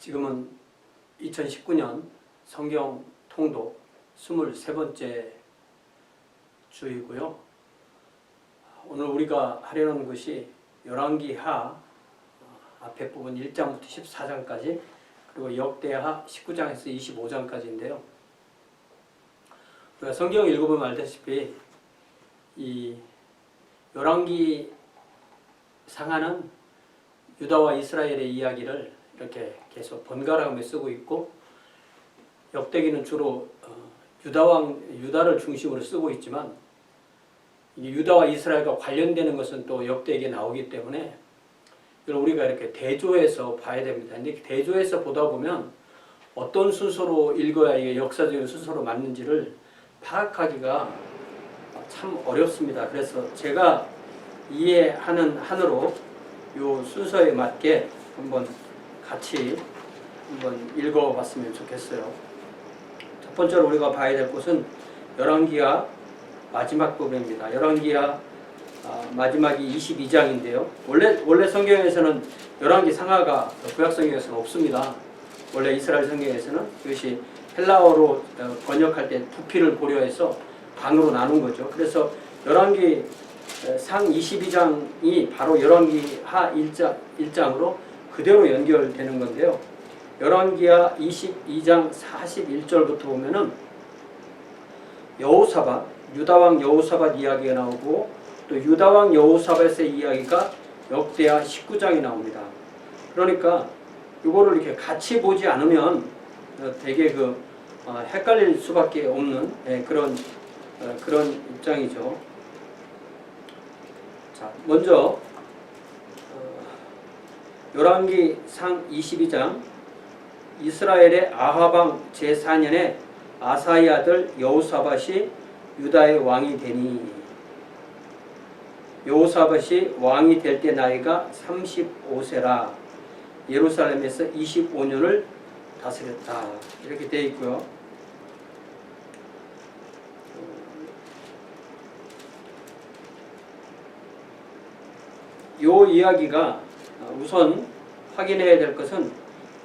지금은 2019년 성경 통독 23번째 주이고요. 오늘 우리가 하려는 것이 열왕기하 앞에 부분 1장부터 14장까지 그리고 역대하 19장에서 25장까지인데요. 우리가 성경을 읽어보면 알다시피 이 열왕기 상하는 유다와 이스라엘의 이야기를 이렇게 계속 번갈아가며 쓰고 있고, 역대기는 주로 유다를 중심으로 쓰고 있지만 유다와 이스라엘과 관련되는 것은 또 역대기에 나오기 때문에 이걸 우리가 이렇게 대조해서 봐야 됩니다. 근데 대조해서 보다 보면 어떤 순서로 읽어야 이게 역사적인 순서로 맞는지를 파악하기가 참 어렵습니다. 그래서 제가 이해하는 한으로 이 순서에 맞게 한번 같이 읽어봤으면 좋겠어요. 첫 번째로 우리가 봐야 될 것은 열왕기하 마지막 부분입니다. 열왕기하 마지막이 22장인데요. 원래 성경에서는 열왕기 상하가 구약 성경에서는 없습니다. 원래 이스라엘 성경에서는 이것이 헬라어로 번역할 때 부피를 고려해서 강으로 나눈 거죠. 그래서 열왕기 상 22장이 바로 열왕기하 1장으로 그대로 연결되는 건데요. 열왕기하 22장 41절부터 보면은 여호사밧, 유다왕 여호사밧 이야기가 나오고, 또 유다왕 여호사밧의 이야기가 역대하 19장이 나옵니다. 그러니까 이거를 이렇게 같이 보지 않으면 되게 헷갈릴 수밖에 없는 그런 입장이죠. 자, 먼저 열왕기 상 22장, 이스라엘의 아하방 제4년에 아사의 아들 여호사밧이 유다의 왕이 되니, 여호사밧이 왕이 될 때 나이가 35세라 예루살렘에서 25년을 다스렸다. 이렇게 되어 있고요. 이 이야기가 우선 확인해야 될 것은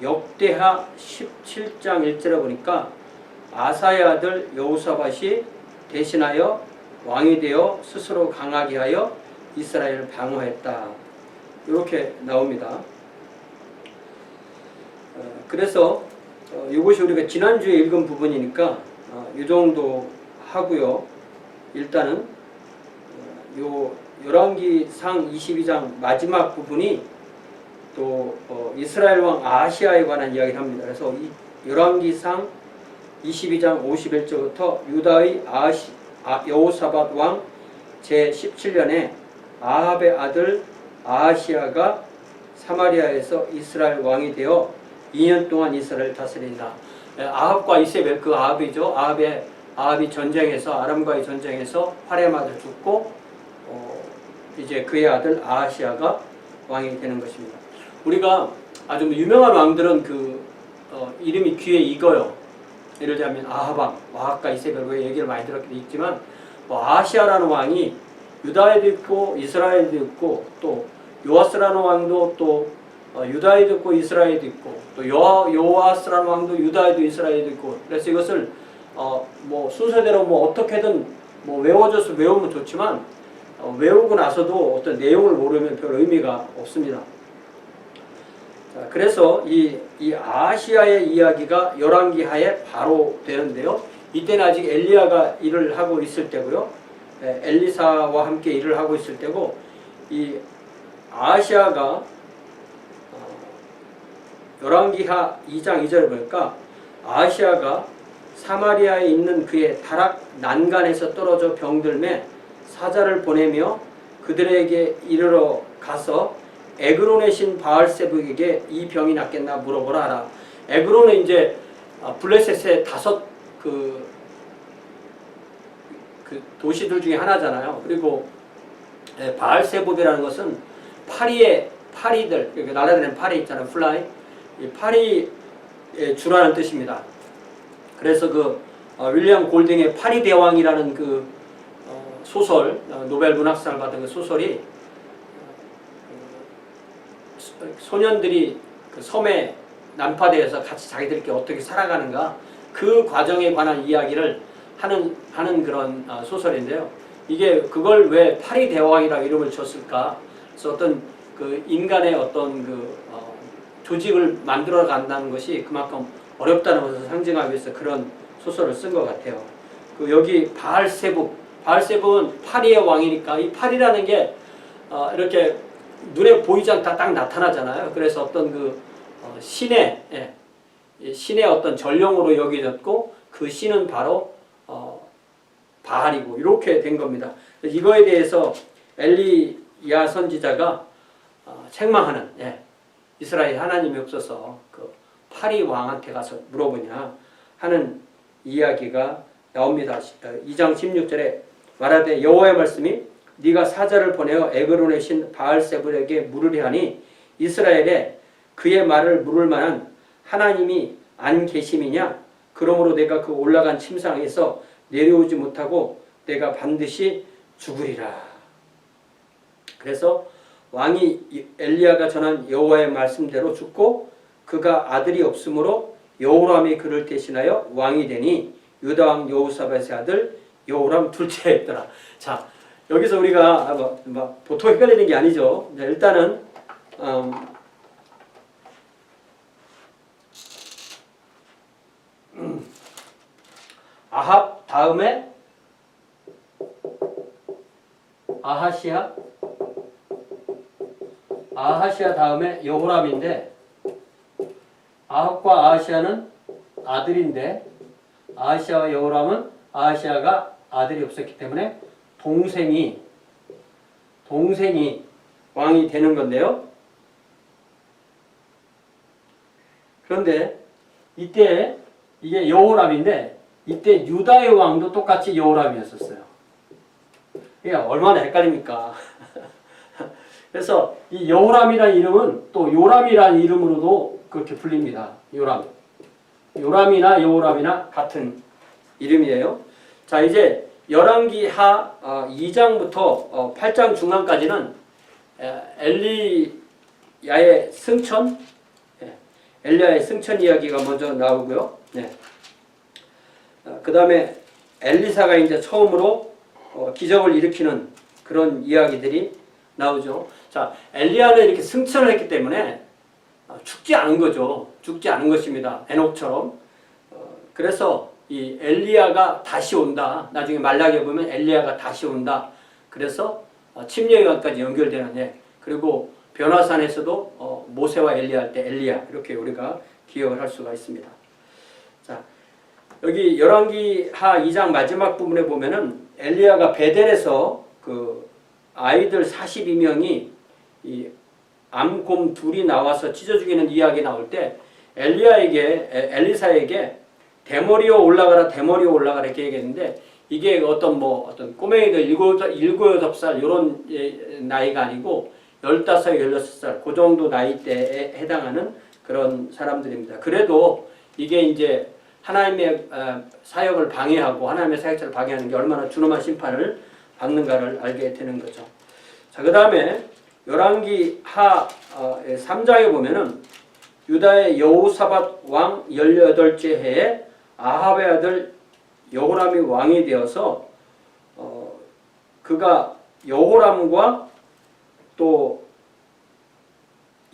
역대하 17장 1절에 보니까 아사의 아들 여호사밧이 대신하여 왕이 되어 스스로 강하게 하여 이스라엘을 방어했다. 이렇게 나옵니다. 그래서 이것이 우리가 지난주에 읽은 부분이니까 이 정도 하고요. 일단은 요 열왕기 상 22장 마지막 부분이 또 이스라엘 왕 아하시아에 관한 이야기를 합니다. 그래서 이 열왕기 상 22장 51절부터 유다의 여호사밧 왕 제17년에 아합의 아들 아하시아가 사마리아에서 이스라엘 왕이 되어 2년 동안 이스라엘을 다스린다. 아합과 이세벨, 그 아합이죠. 아합이 전쟁에서, 아람과의 전쟁에서 활의 아들 죽고 이제 그의 아들 아하시아가 왕이 되는 것입니다. 우리가 아주 유명한 왕들은 이름이 귀에 익어요. 예를 들면 아하방, 마학과 이세벨 얘기를 많이 들었기도 있지만, 아하시아라는 왕이 유다에도 있고 이스라엘에도 있고, 또 요아스라는 왕도 또 유다에도 있고 이스라엘에도 있고, 또 요아스라는 왕도 유다에도 이스라엘에도 있고, 그래서 이것을 순서대로 어떻게든 외워져서 외우면 좋지만 외우고 나서도 어떤 내용을 모르면 별 의미가 없습니다. 자, 그래서 이 아하시아의 이야기가 열왕기하에 바로 되는데요. 이때는 아직 엘리야가 일을 하고 있을 때고요. 엘리사와 함께 일을 하고 있을 때고, 이 아하시아가 열왕기하 2장 2절에 보니까 아하시아가 사마리아에 있는 그의 다락 난간에서 떨어져 병들매 사자를 보내며 그들에게 이르러 가서 에그론의 신 바알세북에게 이 병이 낫겠나 물어보라 하라. 에그론은 이제 블레셋의 5 도시들 중에 하나잖아요. 그리고 바알세북이라는 것은 파리들, 날아다니는 파리 있잖아요. 플라이. 이 파리의 주라는 뜻입니다. 그래서 윌리엄 골딩의 파리 대왕이라는 소설, 노벨 문학상을 받은 그 소설이 소년들이 그 섬에 난파되어서 같이 자기들끼리 어떻게 살아가는가 그 과정에 관한 이야기를 하는 그런 소설인데요. 이게 그걸 왜 파리 대왕이라고 이름을 줬을까? 그래서 어떤 그 인간의 어떤 그 조직을 만들어 간다는 것이 그만큼 어렵다는 것을 상징하기 위해서 그런 소설을 쓴 것 같아요. 그 여기 바알세북은 파리의 왕이니까 이 파리라는 게 이렇게 눈에 보이지 않다 딱 나타나잖아요. 그래서 어떤 그 신의 어떤 전령으로 여겨졌고 그 신은 바로 바알이고 이렇게 된 겁니다. 이거에 대해서 엘리야 선지자가 책망하는 이스라엘 하나님이 없어서 그 파리 왕한테 가서 물어보냐 하는 이야기가 나옵니다. 2장 16절에 말하되 여호와의 말씀이 네가 사자를 보내어 에그론의 신 바알세불에게 물으려 하니 이스라엘에 그의 말을 물을 만한 하나님이 안 계심이냐? 그러므로 내가 그 올라간 침상에서 내려오지 못하고 내가 반드시 죽으리라. 그래서 왕이 엘리야가 전한 여호와의 말씀대로 죽고 그가 아들이 없으므로 여호람이 그를 대신하여 왕이 되니 유다 왕 여호사밧의 아들 여호람 둘째였더라. 자, 여기서 우리가 보통 헷갈리는 게 아니죠. 일단은 아합 다음에 아하시아 다음에 여호람인데 아합과 아하시아는 아들인데 아하시아와 여호람은 아하시아가 아들이 없었기 때문에 동생이 왕이 되는 건데요. 그런데 이때 이게 여호람인데 이때 유다의 왕도 똑같이 여호람이었었어요. 이게 얼마나 헷갈립니까? 그래서 이 여호람이라는 이름은 또 요람이라는 이름으로도 그렇게 불립니다. 요람이나 여호람이나 같은 이름이에요. 자, 이제 열왕기 하 2장부터 8장 중간까지는 엘리야의 승천 이야기가 먼저 나오고요. 그 다음에 엘리사가 이제 처음으로 기적을 일으키는 그런 이야기들이 나오죠. 자, 엘리야는 이렇게 승천을 했기 때문에 죽지 않은 거죠. 죽지 않은 것입니다. 에녹처럼. 그래서 이 엘리야가 다시 온다. 나중에 말라기에 보면 엘리야가 다시 온다. 그래서 침례요한까지 연결되는 그리고 변화산에서도 모세와 엘리야 할 때 엘리야 이렇게 우리가 기억을 할 수가 있습니다. 자, 여기 열왕기 하 2장 마지막 부분에 보면은 엘리야가 베델에서 그 아이들 42명이 이 암곰 둘이 나와서 찢어 죽이는 이야기 나올 때 엘리사에게 대머리로 올라가라 이렇게 얘기했는데 이게 어떤 꼬맹이들 7, 8살 이런 나이가 아니고 15살, 16살 그 정도 나이대에 해당하는 그런 사람들입니다. 그래도 이게 이제 하나님의 사역을 방해하고 하나님의 사역자를 방해하는 게 얼마나 준엄한 심판을 받는가를 알게 되는 거죠. 자, 그 다음에 열왕기 하 3장에 보면은 유다의 여호사밧 왕 18째 해에 아합의 아들 여호람이 왕이 되어서 그가 여호람과 또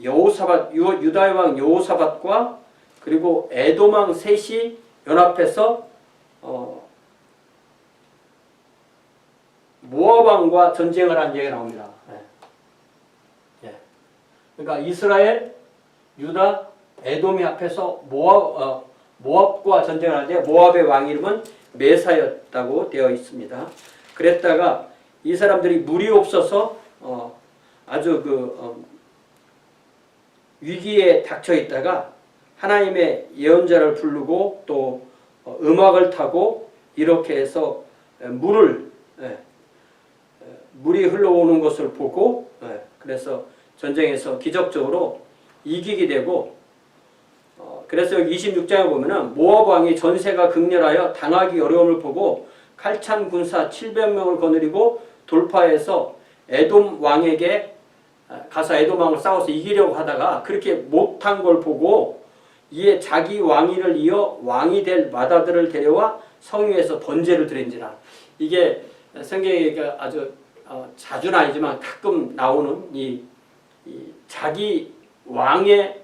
유다의 왕 여호사밧과 그리고 에돔 왕 셋이 연합해서 모압 왕과 전쟁을 한 얘기가 나옵니다. 그러니까 이스라엘, 유다, 에돔이 합해서 모압과 전쟁을 하는데 모압의 왕 이름은 메사였다고 되어 있습니다. 그랬다가 이 사람들이 물이 없어서 아주 위기에 닥쳐 있다가 하나님의 예언자를 부르고 또 음악을 타고 이렇게 해서 물이 흘러오는 것을 보고 그래서 전쟁에서 기적적으로 이기게 되고 그래서 여기 26장에 보면은 모압 왕이 전세가 극렬하여 당하기 어려움을 보고 칼찬 군사 700명을 거느리고 돌파해서 에돔 왕에게 가서 에돔 왕을 싸워서 이기려고 하다가 그렇게 못한 걸 보고 이에 자기 왕위를 이어 왕이 될 맏아들을 데려와 성위에서 번제를 드린지라. 이게 성경에 아주 자주는 아니지만 가끔 나오는 이 자기 왕의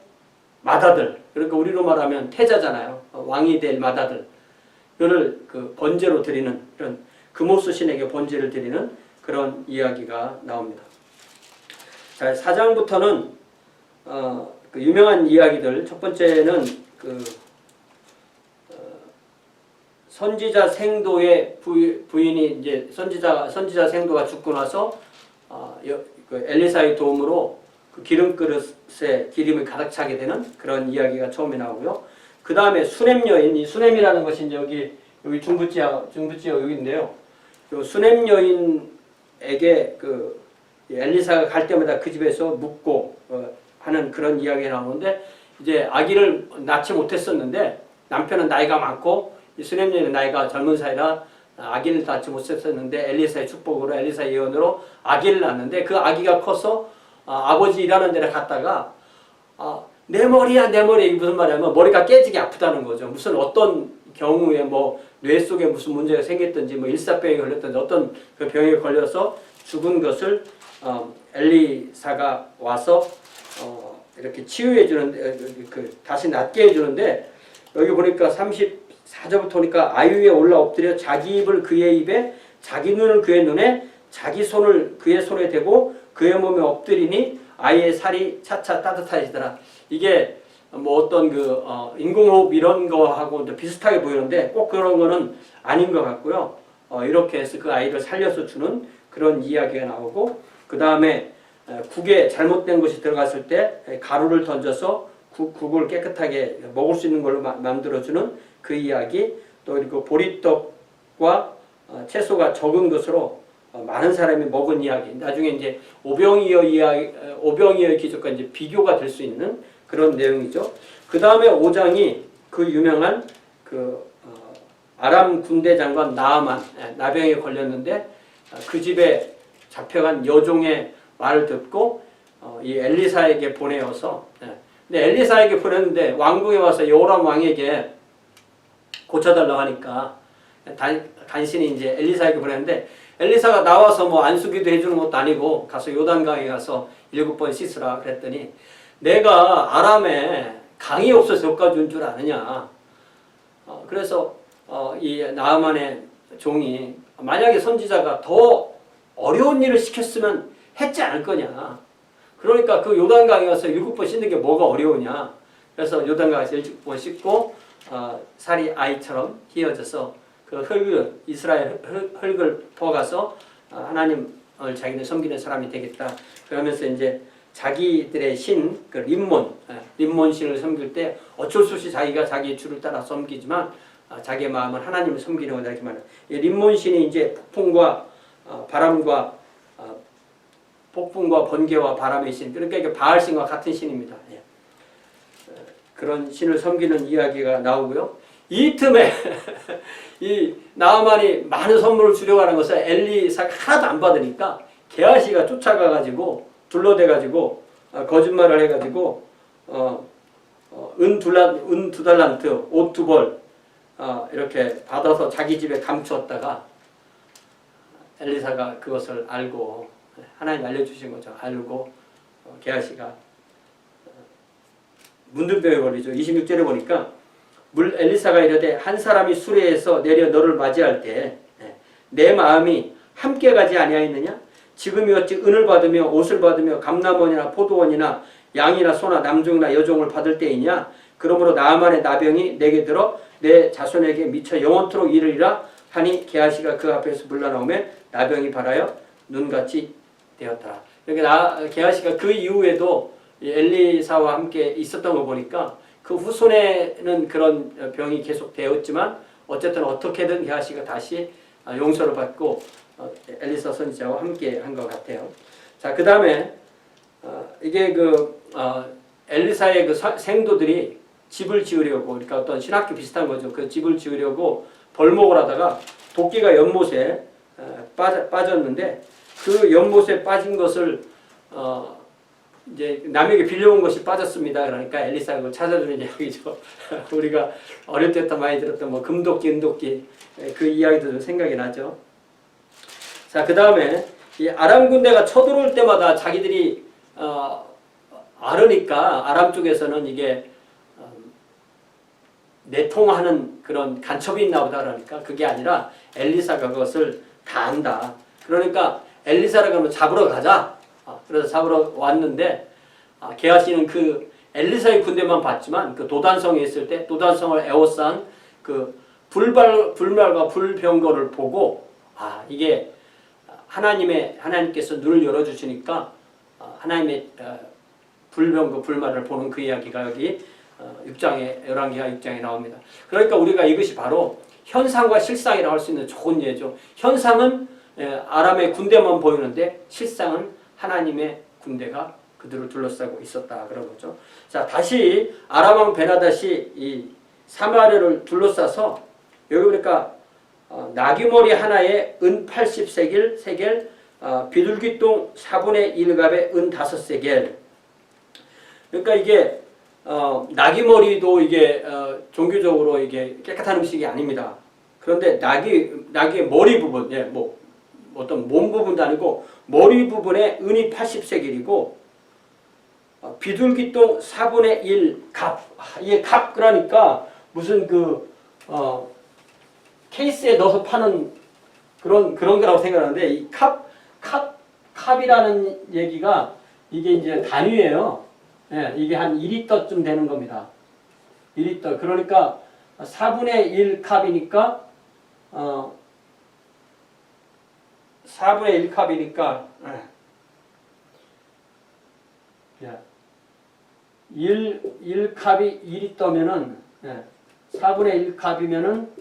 맏아들, 그러니까 우리로 말하면 태자잖아요. 왕이 될 맏아들, 그를 그 번제로 드리는, 이런 금오스 신에게 번제를 드리는 그런 이야기가 나옵니다. 자, 4장부터는 그 유명한 이야기들, 첫 번째는 그 선지자 생도의 부인이 이제 선지자 생도가 죽고 나서 그 엘리사의 도움으로 그 기름 그릇에 기름이 가득 차게 되는 그런 이야기가 처음에 나오고요. 그 다음에 수넴 여인, 이 수넴이라는 것이 이제 여기 중부지역 여기인데요. 그 수넴 여인에게 그 엘리사가 갈 때마다 그 집에서 묵고 하는 그런 이야기가 나오는데, 이제 아기를 낳지 못했었는데 남편은 나이가 많고 이 수넴 여인은 나이가 젊은 사이라 아기를 낳지 못했었는데 엘리사의 축복으로, 엘리사의 예언으로 아기를 낳았는데, 그 아기가 커서 아버지 일하는 데를 갔다가 내 머리야 내 머리, 이게 무슨 말이냐면 머리가 깨지게 아프다는 거죠. 무슨 어떤 경우에 뭐 뇌 속에 무슨 문제가 생겼든지 뭐 일사병에 걸렸든지 어떤 그 병에 걸려서 죽은 것을 엘리사가 와서 이렇게 치유해 주는데, 다시 낫게 해 주는데, 여기 보니까 34절부터 보니까 아유 위에 올라 엎드려 자기 입을 그의 입에, 자기 눈을 그의 눈에, 자기 손을 그의 손에 대고 그의 몸에 엎드리니 아이의 살이 차차 따뜻해지더라. 이게 뭐 어떤 그 인공호흡 이런 거하고 비슷하게 보이는데 꼭 그런 거는 아닌 것 같고요. 이렇게 해서 그 아이를 살려서 주는 그런 이야기가 나오고, 그 다음에 국에 잘못된 것이 들어갔을 때 가루를 던져서 국을 깨끗하게 먹을 수 있는 걸로 만들어주는 그 이야기, 또 그리고 보리떡과 채소가 적은 것으로 많은 사람이 먹은 이야기, 나중에 이제 오병이어의 기적과 이제 비교가 될 수 있는 그런 내용이죠. 그 다음에 5장이 그 유명한 그 아람 군대 장관 나아만, 나병에 걸렸는데 그 집에 잡혀간 여종의 말을 듣고 이 엘리사에게 보내어서, 근데 엘리사에게 보냈는데 왕궁에 와서 여호람 왕에게 고쳐달라고 하니까 간신히 이제 엘리사에게 보냈는데, 엘리사가 나와서 뭐 안수기도 해주는 것도 아니고 가서 요단강에 가서 7번 씻으라 그랬더니, 내가 아람에 강이 없어서 여기까지 온 줄 아느냐. 그래서 이 나아만의 종이 만약에 선지자가 더 어려운 일을 시켰으면 했지 않을 거냐. 그러니까 그 요단강에 가서 7번 씻는 게 뭐가 어려우냐. 그래서 요단강에서 7번 씻고 살이 아이처럼 휘어져서 그 흙을, 이스라엘 흙을 퍼가서 하나님을 자기네 섬기는 사람이 되겠다. 그러면서 이제 자기들의 신, 그 림몬 신을 섬길 때 어쩔 수 없이 자기가 자기의 주를 따라 섬기지만 자기의 마음은 하나님을 섬기는 거다, 이렇게 말해요. 이 림몬 신이 이제 폭풍과 바람과 폭풍과 번개와 바람의 신, 그러니까 이게 바알 신과 같은 신입니다. 예. 그런 신을 섬기는 이야기가 나오고요. 이 틈에 이 나아만이 많은 선물을 주려고 하는 것을 엘리사가 하나도 안 받으니까 게하시가 쫓아가가지고 둘러대가지고 거짓말을 해가지고 은 2달란트, 옷 2벌 이렇게 받아서 자기 집에 감추었다가 엘리사가 그것을 알고, 하나님 알려주신 거죠. 알고 게하시가 문둥병에 걸리죠. 26절에 보니까 엘리사가 이르되 한 사람이 수레에서 내려 너를 맞이할 때 내 마음이 함께 가지 아니하였느냐? 지금이 어찌 은을 받으며 옷을 받으며 감람원이나 포도원이나 양이나 소나 남종이나 여종을 받을 때이냐? 그러므로 나아만의 나병이 내게 들어 내 자손에게 미쳐 영원토록 이르리라 하니 게하시가 그 앞에서 물러나오매 나병이 발하여 눈같이 되었더라. 이렇게 게하시가 그 이후에도 엘리사와 함께 있었던 거 보니까 그 후손에는 그런 병이 계속 되었지만 어쨌든 어떻게든 게하시가 다시 용서를 받고 엘리사 선지자와 함께 한 것 같아요. 자, 그 다음에 이게 엘리사의 그 생도들이 집을 지으려고, 그러니까 어떤 신학교 비슷한 거죠. 그 집을 지으려고 벌목을 하다가 도끼가 연못에 빠졌는데 그 연못에 빠진 것을 이제 남에게 빌려온 것이 빠졌습니다. 그러니까 엘리사가 그걸 찾아주는 이야기죠. 우리가 어릴 때부터 많이 들었던 뭐 금도끼, 은도끼 그 이야기도 좀 생각이 나죠. 자, 그 다음에 이 아람 군대가 쳐들어올 때마다 자기들이 알으니까 아람 쪽에서는 이게 내통하는 그런 간첩이 있나 보다 그러니까 그게 아니라 엘리사가 그것을 다 안다. 그러니까 엘리사를 그러면 잡으러 가자. 그래서 잡으러 왔는데 게하시는 그 엘리사의 군대만 봤지만 그 도단성에 있을 때 도단성을 에워싼 그 불말과 불병거를 보고 이게 하나님께서 눈을 열어주시니까 하나님의 불병거 불말을 보는 그 이야기가 여기 6장에 열왕기하 6장에 나옵니다. 그러니까 우리가 이것이 바로 현상과 실상이라고 할 수 있는 좋은 예죠. 현상은 아람의 군대만 보이는데 실상은 하나님의 군대가 그들을 둘러싸고 있었다 그런 거죠. 자, 다시 아람 왕 베나닷이 이 사마리아를 둘러싸서 여기 보니까 나귀머리 하나에 은 80세겔, 비둘기똥 4분의 1갑에 은 5세겔. 그러니까 이게 나귀머리도 이게 종교적으로 이게 깨끗한 음식이 아닙니다. 그런데 나귀의 머리 부분, 뭐 어떤 몸 부분도 아니고 머리 부분에 은이 80세겔이고 비둘기똥 4분의 1갑. 이게 갑 그러니까 무슨 케이스에 넣어서 파는 그런 거라고 생각하는데 이 캅이라는 얘기가 이게 이제 단위예요. 이게 한 2리터쯤 되는 겁니다. 2리터. 그러니까 4분의 1 캅이니까 4분의 1 캅이니까 1 캅이 2리터면은 4분의 1 캅이면은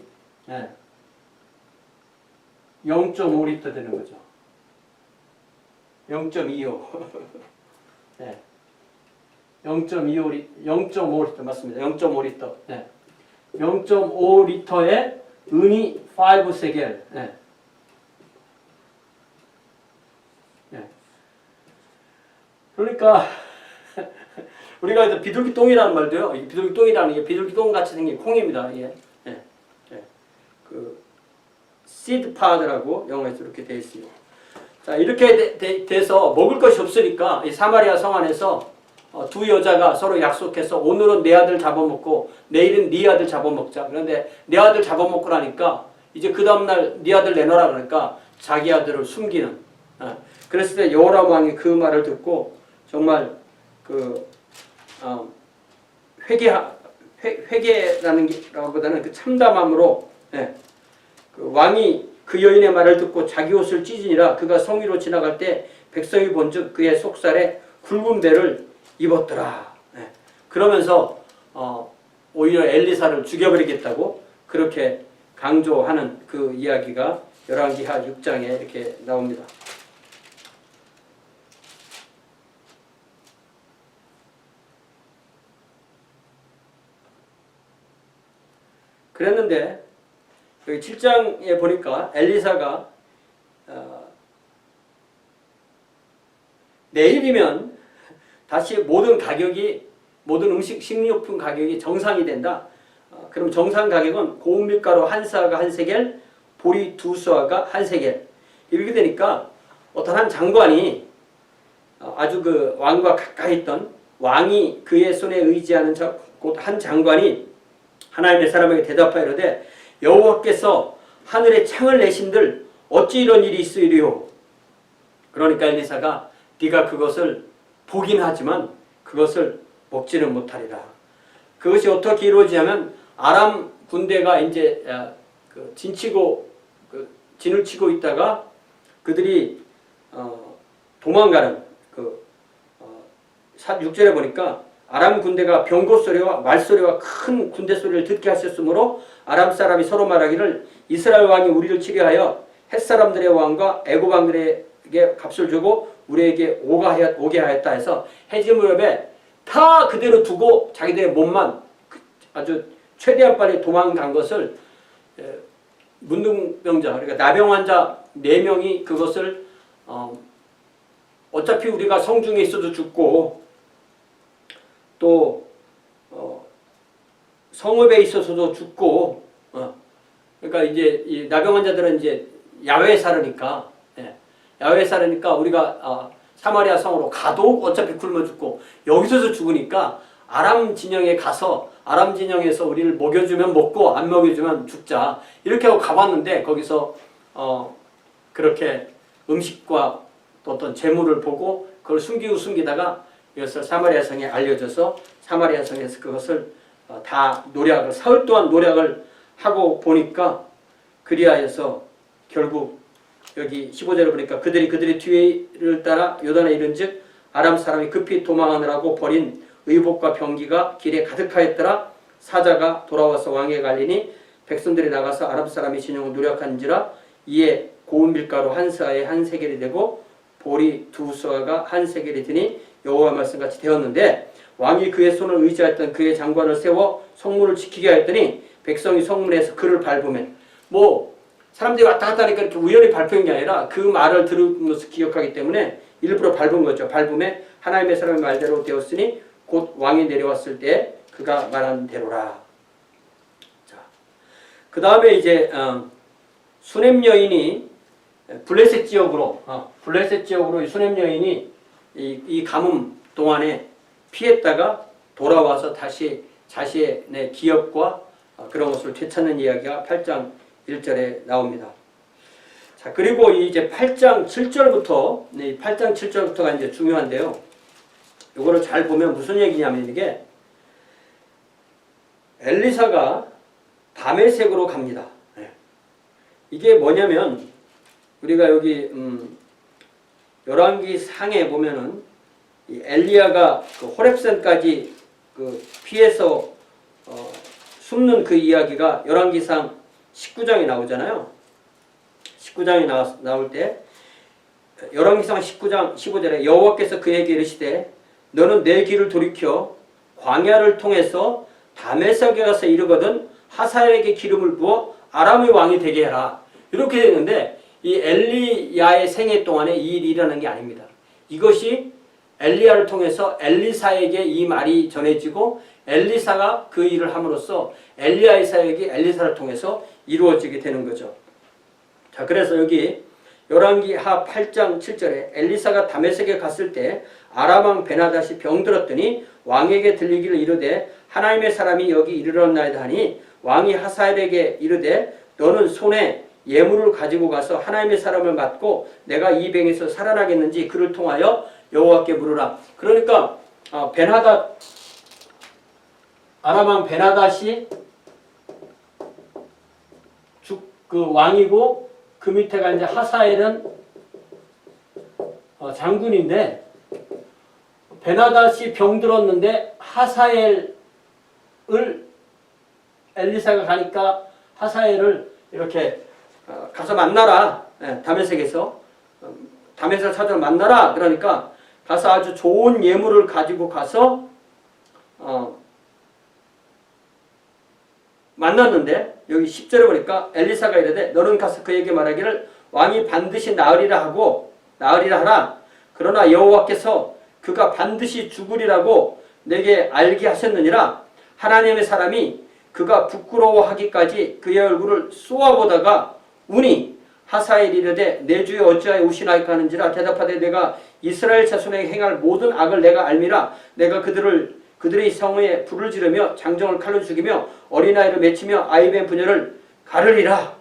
0.5리터 되는 거죠. 0.25. 0.5리터 맞습니다. 0.5리터. 0.5리터에 은이 5세겔. 그러니까 우리가 이제 비둘기똥이라는 말도요. 비둘기똥이라는 게 비둘기똥같이 생긴 콩입니다. 그 시드 파드라고 영어에서 이렇게 되어 있어요. 자, 이렇게 돼서 먹을 것이 없으니까 이 사마리아 성 안에서 두 여자가 서로 약속해서 오늘은 내 아들 잡아먹고 내일은 네 아들 잡아먹자. 그런데 내 아들 잡아먹고 나니까 이제 그 다음날 네 아들 내놔라 그러니까 자기 아들을 숨기는. 그랬을 때 여호람 왕이 그 말을 듣고 정말 회개라는 게보다는 그 참담함으로 그 왕이 그 여인의 말을 듣고 자기 옷을 찢으니라 그가 성 위로 지나갈 때 백성이 본즉 그의 속살에 굵은 배를 입었더라. 그러면서 오히려 엘리사를 죽여버리겠다고 그렇게 강조하는 그 이야기가 열왕기하 6장에 이렇게 나옵니다. 그랬는데 여기 7장에 보니까 엘리사가 내일이면 다시 모든 식료품 가격이 정상이 된다. 그럼 정상 가격은 고운 밀가루 한 사가 한 세겔, 보리 두 수아가 한 세겔. 이렇게 되니까 어떤 한 장관이 아주 그 왕과 가까이 있던 왕이 그의 손에 의지하는 곧 한 장관이 하나님의 사람에게 대답하여 이르되 여호와께서 하늘에 창을 내신들 어찌 이런 일이 있으리요. 그러니까 엘리사가 네가 그것을 보긴 하지만 그것을 먹지는 못하리라. 그것이 어떻게 이루어지냐면 아람 군대가 이제 진을 치고 있다가 그들이 도망가는 6절에 보니까 아람 군대가 병거 소리와 말소리와 큰 군대 소리를 듣게 하셨으므로 아람 사람이 서로 말하기를 이스라엘 왕이 우리를 치려하여 햇사람들의 왕과 애굽 왕들에게 값을 주고 우리에게 오게 하였다 해서 해질 무렵에 다 그대로 두고 자기들의 몸만 아주 최대한 빨리 도망간 것을 문둥병자 그러니까 나병 환자 4명이 그것을 어차피 우리가 성중에 있어도 죽고 또 성읍에 있어서도 죽고 그러니까 이제 이 나병 환자들은 이제 야외에 살으니까 야외에 살으니까 우리가 사마리아 성으로 가도 어차피 굶어 죽고 여기서도 죽으니까 아람 진영에 가서 아람 진영에서 우리를 먹여주면 먹고 안 먹여주면 죽자 이렇게 하고 가봤는데 거기서 그렇게 음식과 또 어떤 재물을 보고 그걸 숨기다가 이것을 사마리아 성에 알려져서 사마리아 성에서 그것을 다 노력을 사흘 동안 노력을 하고 보니까 그리하여서 결국 여기 15절을 보니까 그들이 뒤를 따라 요단에 이른즉 아람 사람이 급히 도망하느라고 버린 의복과 병기가 길에 가득하였더라. 사자가 돌아와서 왕에게 알리니 백성들이 나가서 아람 사람이 진영을 노력한지라 이에 고운 밀가루 한 서아에 한 세겔이 되고 보리 두 서아가 한 세겔이 되니 여호와 말씀같이 되었는데 왕이 그의 손을 의지하였던 그의 장관을 세워 성문을 지키게 하였더니 백성이 성문에서 그를 밟으면 사람들이 왔다 갔다 하니까 이렇게 우연히 밟힌 게 아니라 그 말을 들으면서 기억하기 때문에 일부러 밟은 거죠. 밟음에 하나님의 사람의 말대로 되었으니 곧 왕이 내려왔을 때 그가 말한 대로라. 자, 그 다음에 이제 수넴 여인이 블레셋 지역으로 수넴 여인이 이 가뭄 동안에 피했다가 돌아와서 다시 자신의 기업과 그런 것을 되찾는 이야기가 8장 1절에 나옵니다. 자, 그리고 이제 8장 7절부터 8장 7절부터가 이제 중요한데요. 이거를 잘 보면 무슨 얘기냐면 이게 엘리사가 다메섹으로 갑니다. 이게 뭐냐면 우리가 여기 열왕기 상에 보면은 이 엘리야가 그 호렙산까지 그 피해서 숨는 그 이야기가 열왕기상 19장에 나오잖아요. 19장에 나올 때 열왕기상 19장 15절에 여호와께서 그에게 이르시되 너는 내 길을 돌이켜 광야를 통해서 다메섹에 가서 이르거든 하사엘에게 기름을 부어 아람의 왕이 되게 해라. 이렇게 되는데 이 엘리야의 생애 동안에 이 일이 일어나는 게 아닙니다. 이것이 엘리야를 통해서 엘리사에게 이 말이 전해지고 엘리사가 그 일을 함으로써 엘리야의 사역이 엘리사를 통해서 이루어지게 되는 거죠. 자, 그래서 여기 열왕기 하 8장 7절에 엘리사가 다메섹에 갔을 때 아람 왕 베나닷이 병들었더니 왕에게 들리기를 이르되 하나님의 사람이 여기 이르렀나이다 하니 왕이 하사엘에게 이르되 너는 손에 예물을 가지고 가서 하나님의 사람을 맞고 내가 이 병에서 살아나겠는지 그를 통하여 여호와께 물으라. 그러니까 베나닷 아람 왕 베나닷이 그 왕이고 그 밑에가 이제 하사엘은 장군인데 베나닷이 병들었는데 하사엘을 엘리사가 가니까 하사엘을 이렇게 가서 만나라. 다메섹에서 다메섹을 찾아 만나라. 그러니까 가서 아주 좋은 예물을 가지고 가서 만났는데 여기 10절에 보니까 엘리사가 이르되 너는 가서 그에게 말하기를 왕이 반드시 나으리라 하라. 그러나 여호와께서 그가 반드시 죽으리라고 내게 알게 하셨느니라. 하나님의 사람이 그가 부끄러워하기까지 그의 얼굴을 쏘아보다가 우니 하사엘이 이르되 내 주여 어찌하여 우시나이까 하는지라. 대답하되 내가 이스라엘 자손에게 행할 모든 악을 내가 알미라. 내가 그들의 성에 불을 지르며 장정을 칼로 죽이며 어린아이를 맺히며 아이벤 부녀를 가르리라.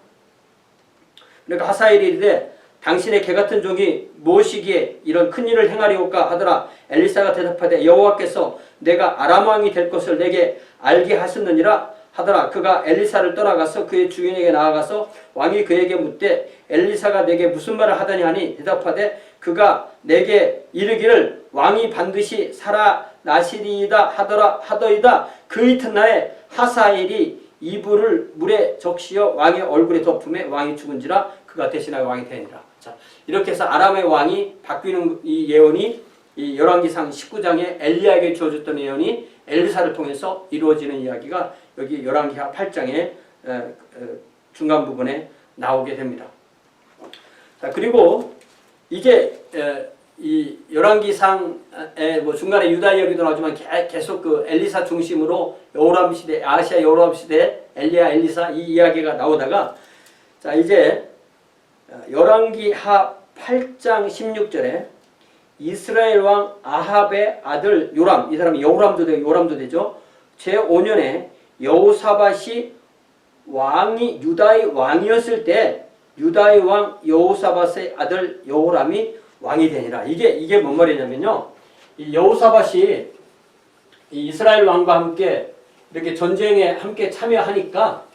그러니까 하사엘이 이르되 당신의 개같은 종이 무엇이기에 이런 큰 일을 행하리오까 하더라. 엘리사가 대답하되 여호와께서 내가 아람 왕이 될 것을 내게 알게 하셨느니라 하더라. 그가 엘리사를 떠나가서 그의 주인에게 나아가서 왕이 그에게 묻되 엘리사가 내게 무슨 말을 하더니 하니 대답하되 그가 내게 이르기를 왕이 반드시 살아나시리이다 하더이다. 그 이튿날에 하사엘이 이불을 물에 적시어 왕의 얼굴에 덮음에 왕이 죽은지라 그가 대신하여 왕이 되니라. 자, 이렇게 해서 아람의 왕이 바뀌는 이 예언이 이 열왕기상 19장에 엘리야에게 주어졌던 예언이 엘리사를 통해서 이루어지는 이야기가 여기 열왕기하 8장의 중간 부분에 나오게 됩니다. 자, 그리고 이제 이 열왕기상에 뭐 중간에 유다 이야기도 나오지만 계속 그 엘리사 중심으로 여호람 시대, 아시아 여호람 시대 엘리야 엘리사 이 이야기가 나오다가 자 이제 열왕기하 8장 16절에 이스라엘 왕 아합의 아들 요람, 이 사람이 여호람도 되고 요람도 되죠. 제5년에 여호사밧이 왕이 유다의 왕이었을 때 유다의 왕 여호사밧의 아들 여호람이 왕이 되니라. 이게 뭔 말이냐면요. 이 여호사밧이 이 이스라엘 왕과 함께 이렇게 전쟁에 함께 참여하니까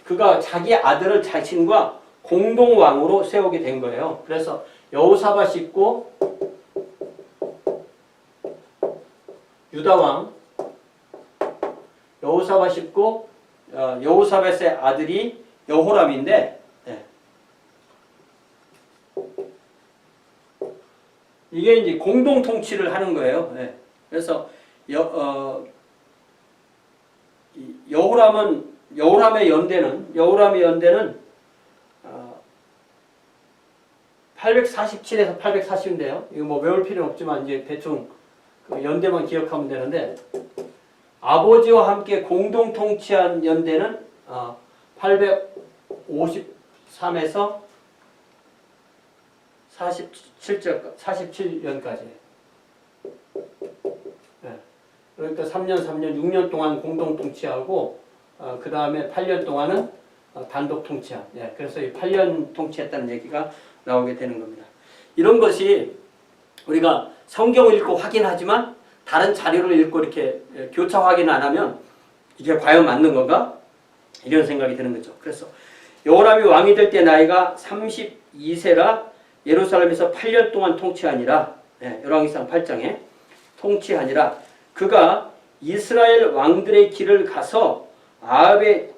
그가 자기 아들을 자신과 공동 왕으로 세우게 된 거예요. 그래서 여호사밧이 있고 유다 왕 여호사밧이 있고 여호사밧의 아들이 여호람인데 이게 이제 공동 통치를 하는 거예요. 그래서 여호람의 연대는 847에서 840인데요. 이거 뭐 외울 필요는 없지만 이제 대충 그 연대만 기억하면 되는데 아버지와 함께 공동 통치한 연대는 853에서 47년까지. 그러니까 3년, 6년 동안 공동 통치하고 그 다음에 8년 동안은 단독 통치한. 그래서 이 8년 통치했다는 얘기가 나오게 되는 겁니다. 이런 것이 우리가 성경을 읽고 확인하지만 다른 자료를 읽고 이렇게 교차 확인 안 하면 이게 과연 맞는 건가? 이런 생각이 드는 거죠. 그래서 여호람이 왕이 될 때 나이가 32세라 예루살렘에서 8년 동안 통치하니라. 열왕기상 8장에 통치하니라. 그가 이스라엘 왕들의 길을 가서 아합의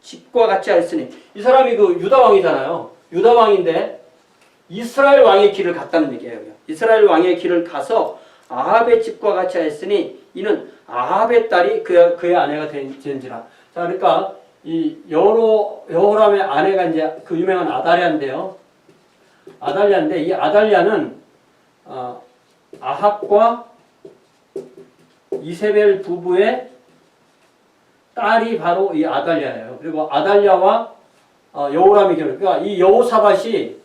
집과 같이 하였으니 이 사람이 그 유다 왕이잖아요. 유다 왕인데 이스라엘 왕의 길을 갔다는 얘기예요. 이스라엘 왕의 길을 가서 아합의 집과 같이 하였으니 이는 아합의 딸이 그의 아내가 된지라. 자, 그러니까 이 여호람의 아내가 이제 그 유명한 아달랴인데요. 아달랴인데 이 아달랴는 아합과 이세벨 부부의 딸이 바로 이 아달랴예요. 그리고 아달랴와 여호람이 결혼. 그러니까 이 여호사밧이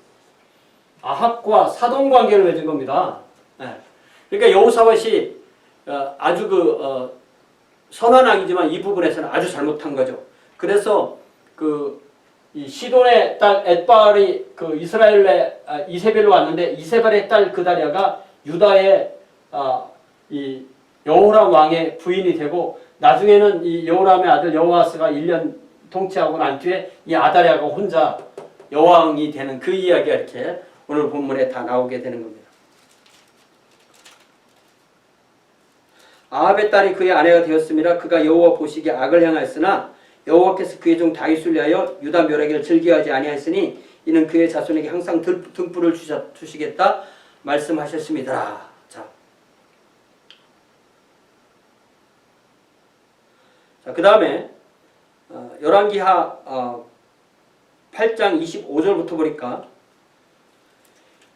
아합과 사돈 관계를 맺은 겁니다. 그러니까 여호사밧이 아주 선한 왕이지만 이 부분에서는 아주 잘못한 거죠. 그래서 이 시돈의 딸 엣바알이 그 이스라엘의 이세벨로 왔는데 이세벨의 딸 그다랴가 유다의 이 여호람 왕의 부인이 되고 나중에는 이 여호람의 아들 여호아스가 1년 통치하고 난 뒤에 이 아달랴가 혼자 여왕이 되는 그 이야기가 이렇게 오늘 본문에 다 나오게 되는 겁니다. 아합의 딸이 그의 아내가 되었음이라 그가 여호와 보시기에 악을 행하였으나 여호와께서 그의 종 다윗을 위하여 유다 멸하기를 즐겨하지 아니하였으니 이는 그의 자손에게 항상 등불을 주시겠다 말씀하셨습니다. 자, 그 다음에 열왕기하 8장 25절부터 보니까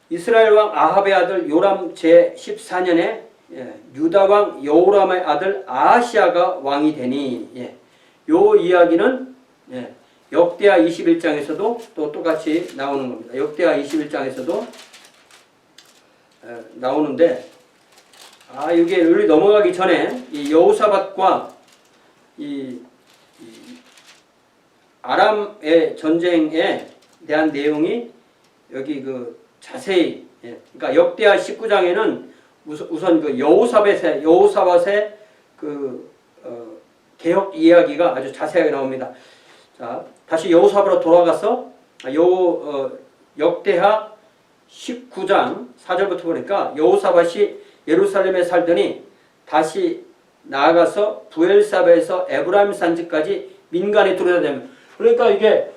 이스라엘 왕 아합의 아들 요람 제14년에 유다 왕 여호람의 아들 아하시아가 왕이 되니 요 이야기는 역대하 21장에서도 또 똑같이 나오는 겁니다. 역대하 21장에서도 나오는데 이게 여기 넘어가기 전에 이 여호사밧과 이 아람의 전쟁에 대한 내용이 여기 자세히 그러니까 역대하 19장에는 우선 여호사밧의 개혁 이야기가 아주 자세하게 나옵니다. 자, 다시 여호사밧으로 돌아가서 역대하 19장 4절부터 보니까 여호사밧이 예루살렘에 살더니 다시 나아가서 부엘사바에서 에브라임 산지까지 민간에 들어다니면 그러니까 이게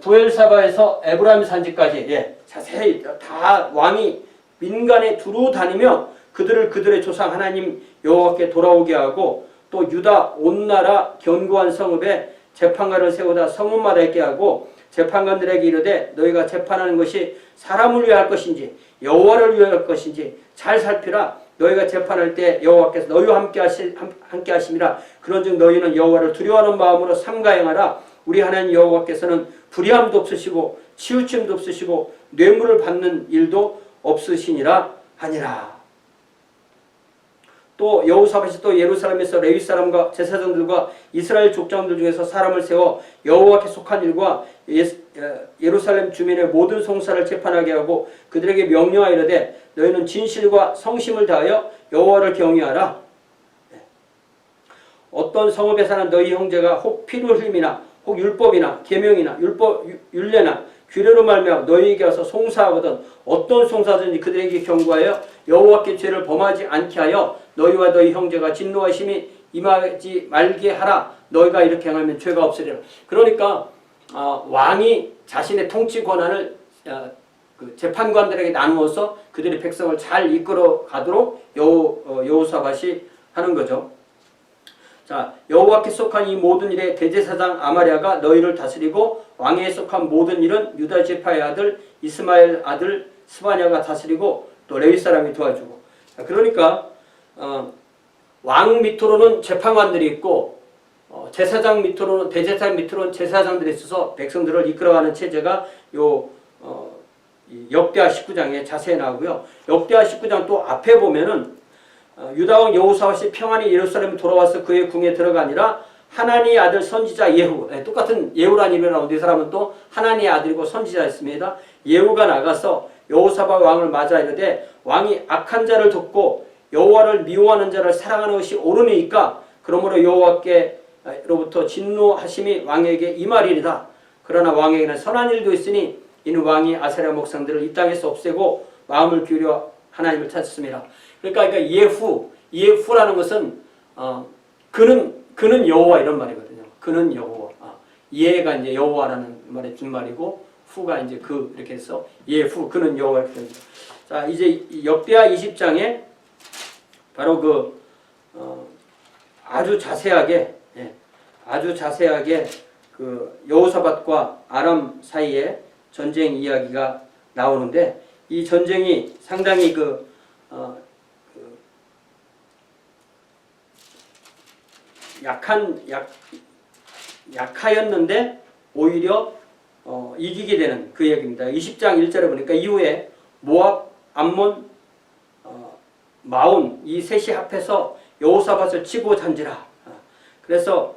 부엘사바에서 에브라임 산지까지 자세히 다 왕이 민간에 두루 다니며 그들의 조상 하나님 여호와께 돌아오게 하고 또 유다 온 나라 견고한 성읍에 재판관을 세우다 성읍마다 있게 하고 재판관들에게 이르되 너희가 재판하는 것이 사람을 위할 것인지 여호와를 위할 것인지 잘 살피라. 너희가 재판할 때 여호와께서 너희와 함께 하심이라. 그런즉 너희는 여호와를 두려워하는 마음으로 삼가 행하라. 우리 하나님 여호와께서는 불의함도 없으시고 치우침도 없으시고 뇌물을 받는 일도 없으시니라 하니라. 또 여호사밧이 또 예루살렘에서 레위 사람과 제사장들과 이스라엘 족장들 중에서 사람을 세워 여호와께 속한 일과 예루살렘 주민의 모든 송사를 재판하게 하고 그들에게 명령하이르되 너희는 진실과 성심을 다하여 여호와를 경외하라. 어떤 성읍에 사는 너희 형제가 혹 피를 흘림이나 혹 율법이나 계명이나 율례나 규례로 말미암아 너희에게 와서 송사하거든 어떤 송사든지 그들에게 경고하여 여호와께 죄를 범하지 않게 하여 너희와 너희 형제가 진노하심이 임하지 말게 하라. 너희가 이렇게 행하면 죄가 없으리라. 그러니까 왕이 자신의 통치 권한을 그 재판관들에게 나누어서 그들의 백성을 잘 이끌어 가도록 여호사밧이 하는 거죠. 자, 여호와께 속한 이 모든 일에 대제사장 아마랴가 너희를 다스리고 왕에 속한 모든 일은 유다 지파의 아들 이스마엘 아들 스바냐가 다스리고 또 레위 사람이 도와주고. 자, 그러니까 왕 밑으로는 재판관들이 있고 제사장 밑으로는 대제사장 밑으로는 제사장들이 있어서 백성들을 이끌어가는 체제가 역대하 19장에 자세히 나오고요. 역대하 19장 또 앞에 보면은 유다 왕 여호사밧이 평안히 예루살렘에 돌아와서 그의 궁에 들어가니라 하나니의 아들 선지자 예후, 똑같은 예후라는 이름이 나오는데 이 사람은 또 하나니의 아들이고 선지자였습니다. 예후가 나가서 여호사밧 왕을 맞아 이르되 왕이 악한 자를 돕고 여호와를 미워하는 자를 사랑하는 것이 옳으니까 그러므로 여호와께로부터 진노하심이 왕에게 임하리이다. 그러나 왕에게는 선한 일도 있으니 이는 왕이 아사랴 목상들을 이 땅에서 없애고 마음을 기울여 하나님을 찾습니다. 그러니까 예후라는 것은 그는 여호와 이런 말이거든요. 그는 여호와. 예가 이제 여호와라는 말의 준말이고 후가 이제 그 이렇게 해서 예후 그는 여호와 이렇게 됩니다. 자, 이제 역대하 20장에 바로 아주 자세하게 그 여호사밧과 아람 사이에 전쟁 이야기가 나오는데 이 전쟁이 상당히 약하였는데 오히려 이기게 되는 그 얘기입니다. 20장 1절에 보니까 이후에 모압, 암몬, 마온 이 셋이 합해서 여호사밧을 치고 잔지라. 그래서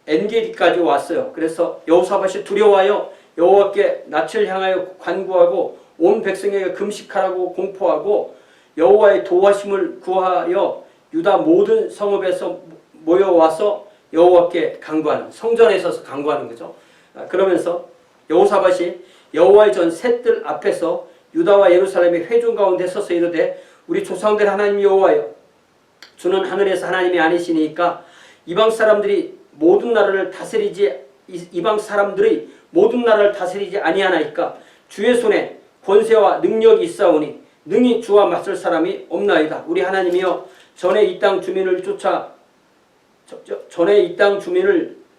엔게디까지 왔어요. 그래서 여호사밧이 두려워하여 여호와께 낯을 향하여 간구하고 온 백성에게 금식하라고 공포하고 여호와의 도와심을 구하여 유다 모든 성읍에서 모여와서 여호와께 간구하는, 성전에 있어서 간구하는 거죠. 그러면서 여호사밧이 여호와의 전 셋들 앞에서 유다와 예루살렘의 회중 가운데 서서 이르되 우리 조상들 하나님 여호와여 주는 하늘에서 하나님이 아니시니까 이방 사람들의 모든 나라를 다스리지 아니하나이까 주의 손에 권세와 능력이 있사오니 능히 주와 맞설 사람이 없나이다. 우리 하나님이여 전에 이 땅 주민을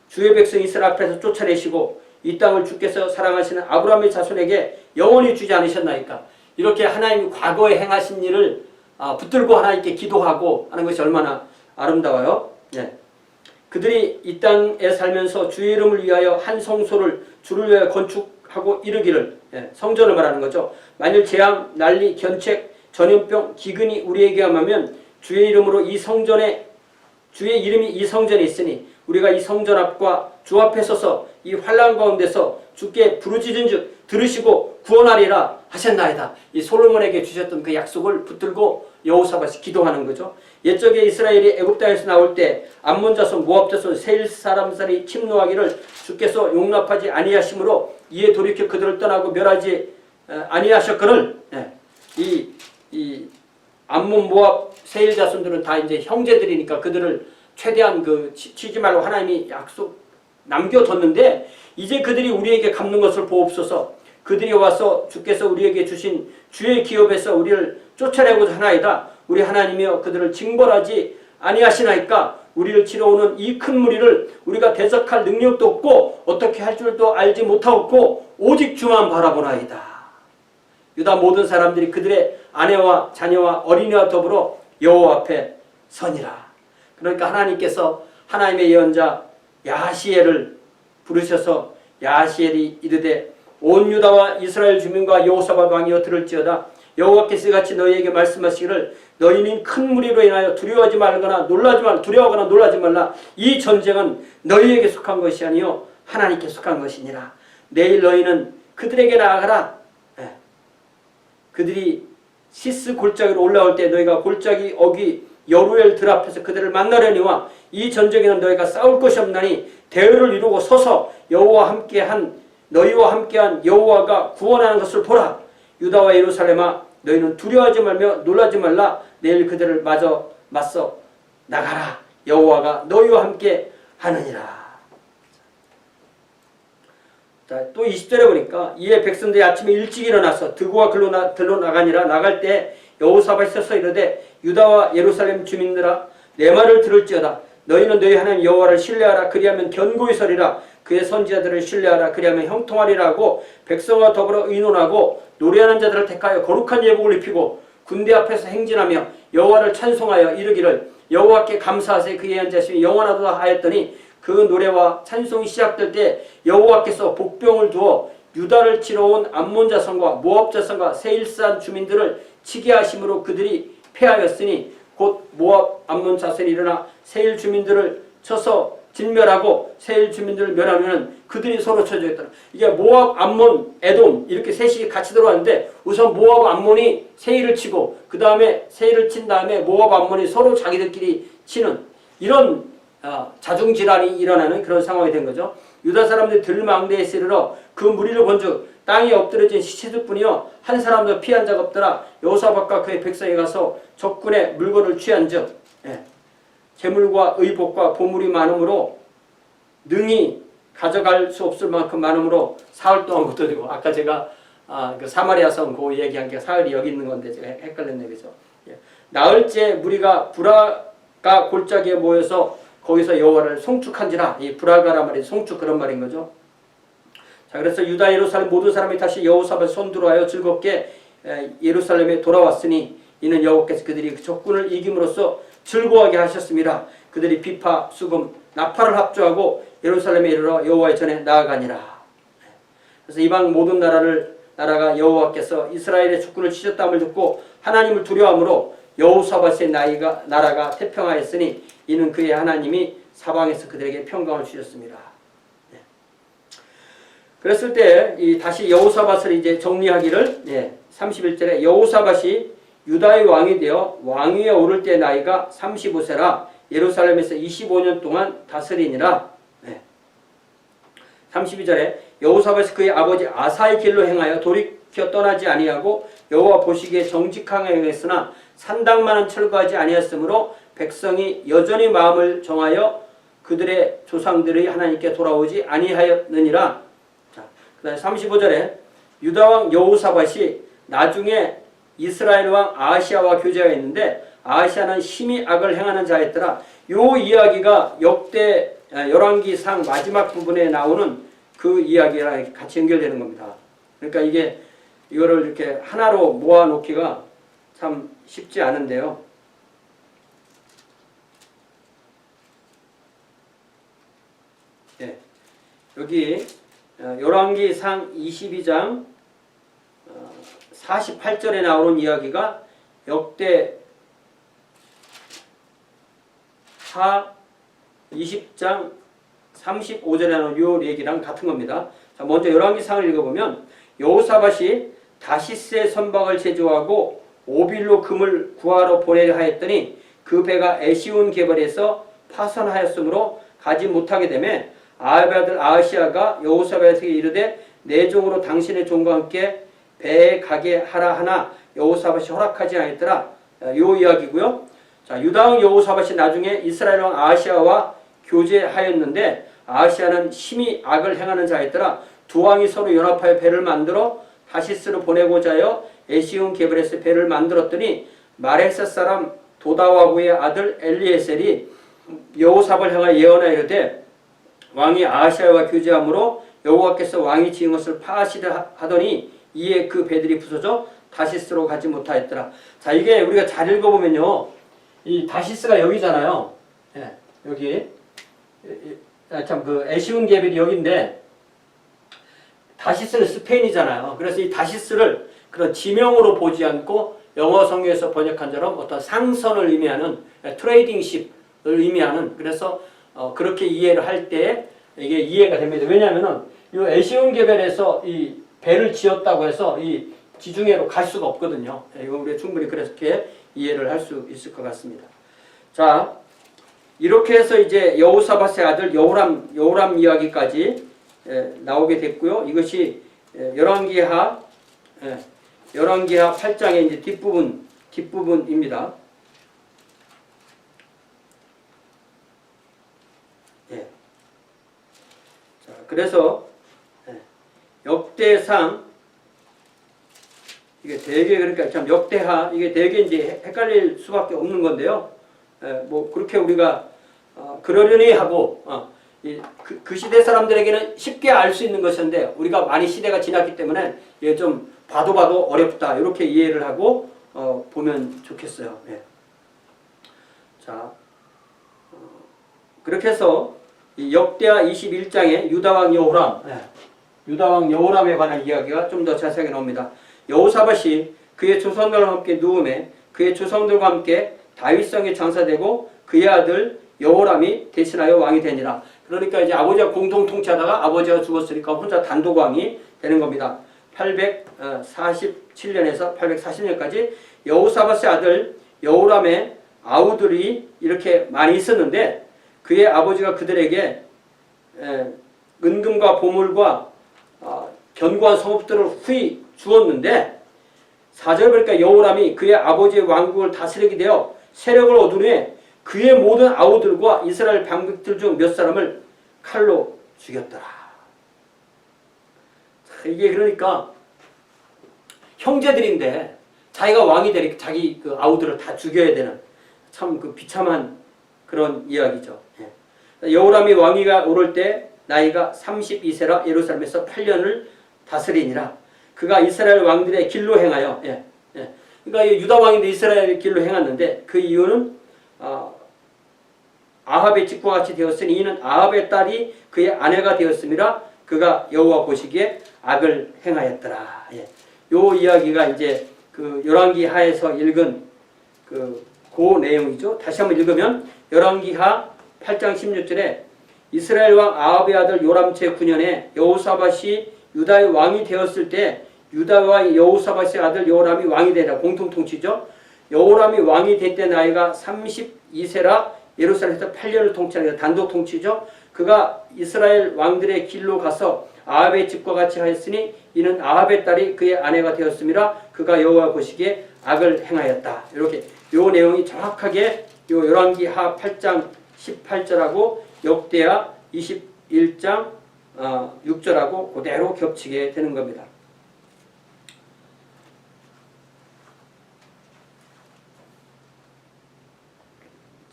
주의 백성 이스라엘 앞에서 쫓아내시고 이 땅을 주께서 사랑하시는 아브라함의 자손에게 영원히 주지 않으셨나이까. 이렇게 하나님이 과거에 행하신 일을 붙들고 하나님께 기도하고 하는 것이 얼마나 아름다워요. 예. 그들이 이 땅에 살면서 주의 이름을 위하여 한 성소를 주를 위하여 건축하고 이르기를, 성전을 말하는 거죠. 만일 재앙, 난리, 견책, 전염병, 기근이 우리에게 함하면 주의 이름이 이 성전에 있으니 우리가 이 성전 앞과 주 앞에 서서 이 환난 가운데서 주께 부르짖은즉 들으시고 구원하리라 하셨나이다. 이 솔로몬에게 주셨던 그 약속을 붙들고 여호사밧이 기도하는 거죠. 옛적에 이스라엘이 애굽 땅에서 나올 때 암몬 자손, 모압 자손, 세일 사람들이 침노하기를 주께서 용납하지 아니하심으로 이에 돌이켜 그들을 떠나고 멸하지 아니하셨거늘, 이 암몬, 모압, 세일 자손들은 다 이제 형제들이니까 그들을 최대한 치지 말고 하나님이 약속 남겨뒀는데 이제 그들이 우리에게 갚는 것을 보옵소서. 그들이 와서 주께서 우리에게 주신 주의 기업에서 우리를 쫓아내고자 하나이다. 우리 하나님이여 그들을 징벌하지 아니하시나이까. 우리를 치러오는 이 큰 무리를 우리가 대적할 능력도 없고 어떻게 할 줄도 알지 못하고 오직 주만 바라보나이다. 유다 모든 사람들이 그들의 아내와 자녀와 어린이와 더불어 여호와 앞에 서니라. 그러니까 하나님께서 하나님의 예언자 야시엘을 부르셔서 야시엘이 이르되 온 유다와 이스라엘 주민과 여호사밧 왕이여 들을지어다. 여호와께서 이같이 너희에게 말씀하시기를 너희는 큰 무리로 인하여 두려워하지 말거나 놀라지 말라. 두려워하거나 놀라지 말라. 이 전쟁은 너희에게 속한 것이 아니요 하나님께 속한 것이니라. 내일 너희는 그들에게 나아가라. 그들이 시스 골짜기로 올라올 때 너희가 골짜기 어귀 여루엘 들 앞에서 그들을 만나려니와 이 전쟁에는 너희가 싸울 것이 없나니 대열을 이루고 서서 여호와 함께한 너희와 함께한 여호와가 구원하는 것을 보라. 유다와 예루살렘아 너희는 두려워하지 말며 놀라지 말라. 내일 그들을 마저 맞서 나가라. 여호와가 너희와 함께 하느니라. 자, 또 20절에 보니까 이에 백성들이 아침에 일찍 일어나서 드고와 들로 나가니라. 나갈 때 여호사밧이 서서 이르되 유다와 예루살렘 주민들아 내 말을 들을지어다. 너희는 너희 하나님 여호와를 신뢰하라. 그리하면 견고히 서리라. 그의 선지자들을 신뢰하라. 그리하면 형통하리라 하고 백성과 더불어 의논하고 노래하는 자들을 택하여 거룩한 예복을 입히고 군대 앞에서 행진하며 여호와를 찬송하여 이르기를 여호와께 감사하세. 그의 연자심이 영원하도다 하였더니 그 노래와 찬송이 시작될 때 여호와께서 복병을 두어 유다를 치러 온 암몬 자손과 모압 자손과 세일산 주민들을 치게 하심으로 그들이 패하였으니 곧 모압 암몬 자손이 일어나 세일 주민들을 쳐서 진멸하고 세일 주민들을 멸하면 그들이 서로 쳐져 있더라. 이게 모압, 암몬, 에돔 이렇게 셋이 같이 들어왔는데 우선 모압, 암몬이 세일을 치고 그 다음에 세일을 친 다음에 모압, 암몬이 서로 자기들끼리 치는 이런 자중질환이 일어나는 그런 상황이 된 거죠. 유다 사람들이 들망대에 이르러 그 무리를 본즉 땅에 엎드려진 시체들뿐이요 한 사람도 피한 자가 없더라. 여호사밧과 그의 백성이 가서 적군의 물건을 취한즉 재물과 의복과 보물이 많으므로 능히 가져갈 수 없을 만큼 많으므로 사흘 동안 걷어들고 아까 제가 그 사마리아성 그 얘기한 게 사흘이 여기 있는 건데 제가 헷갈렸네. 그죠? 나흘째 무리가 브라가 골짜기에 모여서 거기서 여호와를 송축한지라. 이 브라가란 말이 송축 그런 말인 거죠. 자, 그래서 유다 예루살렘 모든 사람이 다시 여호사밧 손들어하여 즐겁게 예루살렘에 돌아왔으니 이는 여호와께서 그들이 그 적군을 이김으로써 즐거워하게 하셨습니다. 그들이 비파, 수금, 나팔을 합주하고 예루살렘에 이르러 여호와의 전에 나아가니라. 그래서 이방 모든 나라가 여호와께서 이스라엘의 적군을 치셨다함을 듣고 하나님을 두려워함으로 여호사밧의 나라가 태평하였으니 이는 그의 하나님이 사방에서 그들에게 평강을 주셨습니다. 그랬을 때 다시 여호사밧을 이제 정리하기를 31절에 여호사밧이 유다의 왕이 되어 왕위에 오를 때 나이가 35세라 예루살렘에서 25년 동안 다스리니라. 32절에 여호사밧이 그의 아버지 아사의 길로 행하여 돌이켜 떠나지 아니하고 여호와 보시기에 정직하게 행했으나 산당만은 철거하지 아니하였으므로 백성이 여전히 마음을 정하여 그들의 조상들의 하나님께 돌아오지 아니하였느니라. 자, 그다음에 35절에 유다왕 여호사밧이 나중에 이스라엘 왕 아하시아와 교제하였는데 아하시아는 심히 악을 행하는 자였더라. 요 이야기가 역대 열왕기상 마지막 부분에 나오는 그 이야기랑 같이 연결되는 겁니다. 그러니까 이거를 이렇게 하나로 모아놓기가 참 쉽지 않은데요. 여기 열왕기상 22장 48절에 나오는 이야기가 역대 하 20장 35절에 나오는 요 얘기랑 같은 겁니다. 자, 먼저 열왕기상을 읽어보면 여호사밧이 다시스의 선박을 제조하고 오빌로 금을 구하러 보내려 하였더니 그 배가 에시온 개발에서 파선하였으므로 가지 못하게 되매 아합의 아들 아하시아가 여호사밧에게 이르되 내 종으로 당신의 종과 함께 배에 가게 하라 하나 여호사밧이 허락하지 않았더라. 요 이야기고요. 자, 유다왕 여호사밧이 나중에 이스라엘 왕 아하시아와 교제하였는데 아하시아는 심히 악을 행하는 자였더라. 두 왕이 서로 연합하여 배를 만들어 다시스로 보내고자 하여 에시온 게벨에서 배를 만들었더니 마레셋 사람 도다와구의 아들 엘리에셀이 여호사밧을 향하여 예언하여 이르되 왕이 아하시아와 교제함으로 여호와께서 왕이 지은 것을 파하시려 하더니 이에 그 배들이 부서져 다시스로 가지 못하였더라. 자, 이게 우리가 잘 읽어보면요, 이 다시스가 여기잖아요. 예, 여기 참 그 에시운 게벨이 여기인데 다시스는 스페인이잖아요. 그래서 이 다시스를 그런 지명으로 보지 않고 영어 성경에서 번역한 처럼 어떤 상선을 의미하는 트레이딩십을 의미하는, 그래서 그렇게 이해를 할 때 이게 이해가 됩니다. 왜냐하면은 이 에시온 게벨에서 이 배를 지었다고 해서 이 지중해로 갈 수가 없거든요. 이거 우리가 충분히 그렇게 이해를 할 수 있을 것 같습니다. 자, 이렇게 해서 이제 여호사밧의 아들 여호람 이야기까지 나오게 됐고요. 이것이 열왕기하 8장의 이제 뒷부분입니다. 예. 자, 그래서 역대상, 이게 되게 그러니까 참 역대하, 이게 되게 이제 헷갈릴 수밖에 없는 건데요. 뭐 그렇게 우리가 그러려니 하고 그 시대 사람들에게는 쉽게 알 수 있는 것인데 우리가 많이 시대가 지났기 때문에 이게 좀 봐도 어렵다, 이렇게 이해를 하고 보면 좋겠어요. 네. 자, 그렇게 해서 이 역대하 21장의 유다왕 여호람에 관한 이야기가 좀 더 자세하게 나옵니다. 여호사밧이 그의 조상들과 함께 누움에 그의 조상들과 함께 다윗성에 장사되고 그의 아들 여호람이 대신하여 왕이 되니라. 그러니까 이제 아버지가 공동 통치하다가 아버지가 죽었으니까 혼자 단독 왕이 되는 겁니다. 847년에서 840년까지 여호사밧의 아들 여호람의 아우들이 이렇게 많이 있었는데 그의 아버지가 그들에게 은금과 보물과 견고한 성읍들을 후히 주었는데 4절 보니까 여호람이 그의 아버지의 왕국을 다스리게 되어 세력을 얻은 후에 그의 모든 아우들과 이스라엘 방백들 중 몇 사람을 칼로 죽였더라. 이게 그러니까 형제들인데 자기가 왕이 되니까 자기 그 아우들을 다 죽여야 되는 참 그 비참한 그런 이야기죠. 여호람이 왕위가 오를 때 나이가 32세라 예루살렘에서 8년을 다스리니라. 그가 이스라엘 왕들의 길로 행하여, 그러니까 유다 왕인데 이스라엘 길로 행했는데 그 이유는 아합의 집과 같이 되었으니 이는 아합의 딸이 그의 아내가 되었음이라. 그가 여호와 보시기에 악을 행하였더라. 요 이야기가 이제 그 열왕기하에서 읽은 그 내용이죠. 다시 한번 읽으면 열왕기하 8장 16절에 이스라엘 왕 아합의 아들 요람 제9년에 여호사밧이 유다의 왕이 되었을 때 유다와 여호사밧의 아들 여호람이 왕이 되라. 공통통치죠. 여호람이 왕이 될 때 나이가 32세라 예루살렘에서 8년을 통치하는 단독 통치죠. 그가 이스라엘 왕들의 길로 가서 아합의 집과 같이 하였으니 이는 아합의 딸이 그의 아내가 되었음이라. 그가 여호와 보시기에 악을 행하였다. 이렇게 요 내용이 정확하게 요 열왕기하 8장 18절하고 역대하 21장 6절하고 그대로 겹치게 되는 겁니다.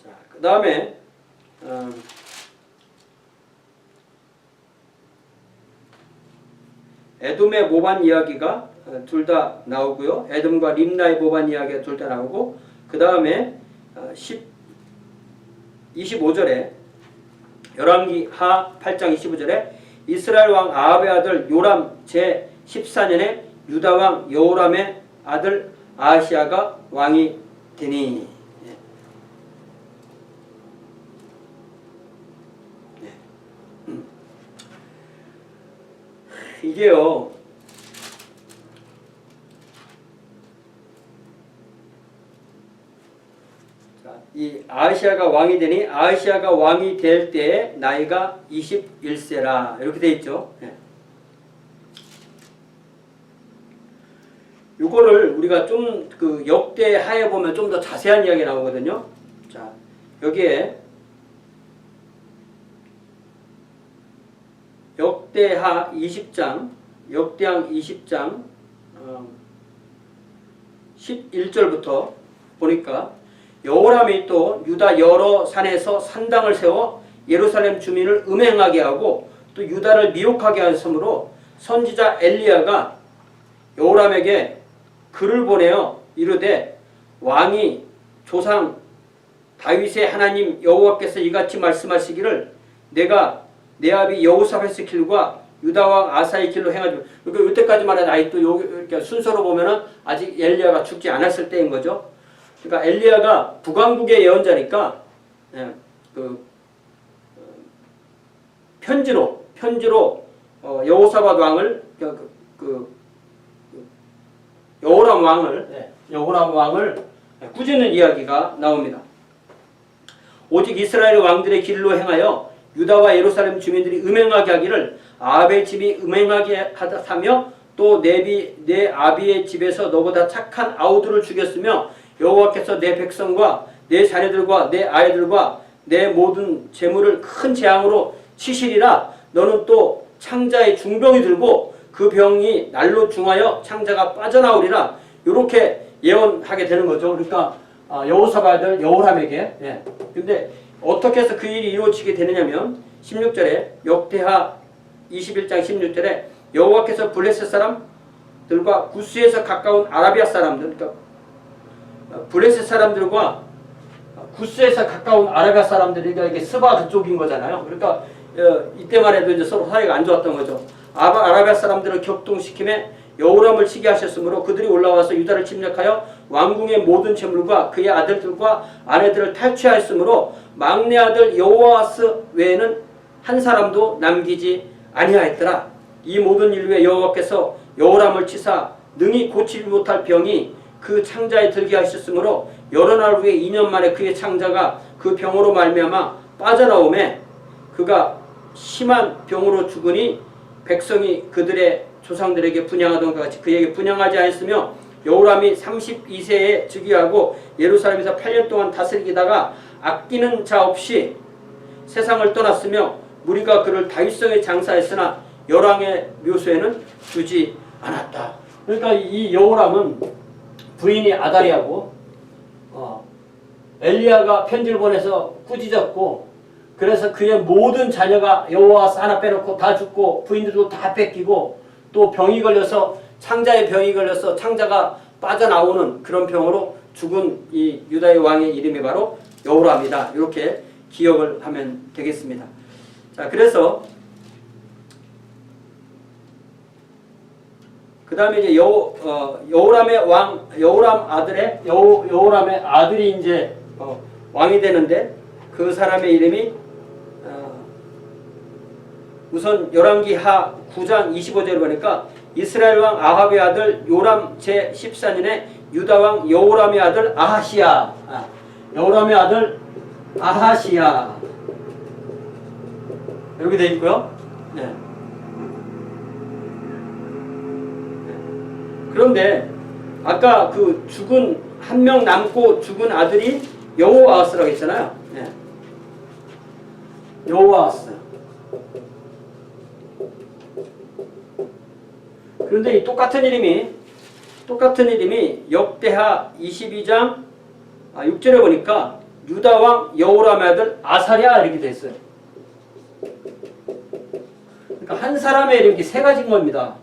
자, 그 다음에 에돔의 모반 이야기가 둘 다 나오고요. 에돔과 림나의 모반 이야기가 둘 다 나오고, 그 다음에 25절에 열왕기하 8장 25절에 이스라엘 왕 아합의 아들 요람 제14년에 유다 왕 여호람의 아들 아하시아가 왕이 되니. 이게요, 이 아하시아가 왕이 되니 아하시아가 왕이 될 때 나이가 21세라 이렇게 돼 있죠. 요거를 우리가 좀 그 역대하에 보면 좀 더 자세한 이야기 나오거든요. 자, 여기에 역대하 20장, 역대하 20장 11절부터 보니까 여호람이 또 유다 여러 산에서 산당을 세워 예루살렘 주민을 음행하게 하고 또 유다를 미혹하게 하였으므로 선지자 엘리야가 여호람에게 글을 보내어 이르되 왕이 조상 다윗의 하나님 여호와께서 이같이 말씀하시기를 내가 내 아비 여호사밧의 길과 유다왕 아사의 길로 행하지. 그러니까 이때까지만 해도 아직도 이렇게 순서로 보면은 아직 엘리야가 죽지 않았을 때인 거죠. 그러니까 엘리야가 북왕국의 예언자니까 편지로 여호사밧 왕을 여호람 왕을 꾸짖는 이야기가 나옵니다. 오직 이스라엘 왕들의 길로 행하여 유다와 예루살렘 주민들이 음행하게 하기를 아합의 집이 음행하게 하며 또 내 아비의 집에서 너보다 착한 아우들을 죽였으며 여호와께서 내 백성과 내 자녀들과 내 아이들과 내 모든 재물을 큰 재앙으로 치시리라. 너는 또 창자의 중병이 들고 그 병이 날로 중하여 창자가 빠져나오리라. 이렇게 예언하게 되는 거죠. 그러니까 여호사밧을 여호람에게. 근데 어떻게 해서 그 일이 이루어지게 되느냐면 16절에 역대하 21장 16절에 여호와께서 블레셋 사람들과 구스에서 가까운 아라비아 사람들, 그러니까 블레셋 사람들과 구스에서 가까운 아라비아 사람들이 이게 스바 그쪽인 거잖아요. 그러니까 이때만 해도 이제 서로 사이가 안 좋았던 거죠. 아라비아 사람들을 격동시킴에 여호람을 치게 하셨으므로 그들이 올라와서 유다를 침략하여 왕궁의 모든 재물과 그의 아들들과 아내들을 탈취하였으므로 막내 아들 여호아스 외에는 한 사람도 남기지 아니하였더라. 이 모든 일 위에 여호와께서 여호람을 치사 능히 고치지 못할 병이 그 창자에 들게 하셨으므로 여러 날 후에 2년 만에 그의 창자가 그 병으로 말미암아 빠져나오매 그가 심한 병으로 죽으니 백성이 그들의 조상들에게 분향하던 것 같이 그에게 분향하지 않았으며 여호람이 32세에 즉위하고 예루살렘에서 8년 동안 다스리다가 아끼는 자 없이 세상을 떠났으며 무리가 그를 다윗성에 장사했으나 열왕의 묘소에는 두지 않았다. 그러니까 이 여호람은 부인이 아다리하고 엘리야가 편지를 보내서 꾸짖었고 그래서 그의 모든 자녀가 여호아스 하나 빼놓고 다 죽고 부인들도 다 뺏기고 또 병이 걸려서 창자의 병이 걸려서 창자가 빠져나오는 그런 병으로 죽은 이 유다의 왕의 이름이 바로 여호람이다. 이렇게 기억을 하면 되겠습니다. 자, 그래서 그 다음에 이제 여호람의 아들이 이제 왕이 되는데 그 사람의 이름이 우선 열왕기하 9장 25절을 보니까 이스라엘 왕 아합의 아들 요람 제14년에 유다 왕 여호람의 아들 아하시야. 여호람의 아들 아하시야. 이렇게 되어 있고요. 네. 그런데 아까 그 죽은 한 명 남고 죽은 아들이 여호아스라고 했잖아요. 네. 여호아스. 그런데 이 똑같은 이름이 역대하 22장 6절에 보니까 유다 왕 여호람의 아들 아사랴 이렇게 돼 있어요. 그러니까 한 사람의 이름이 세 가지인 겁니다.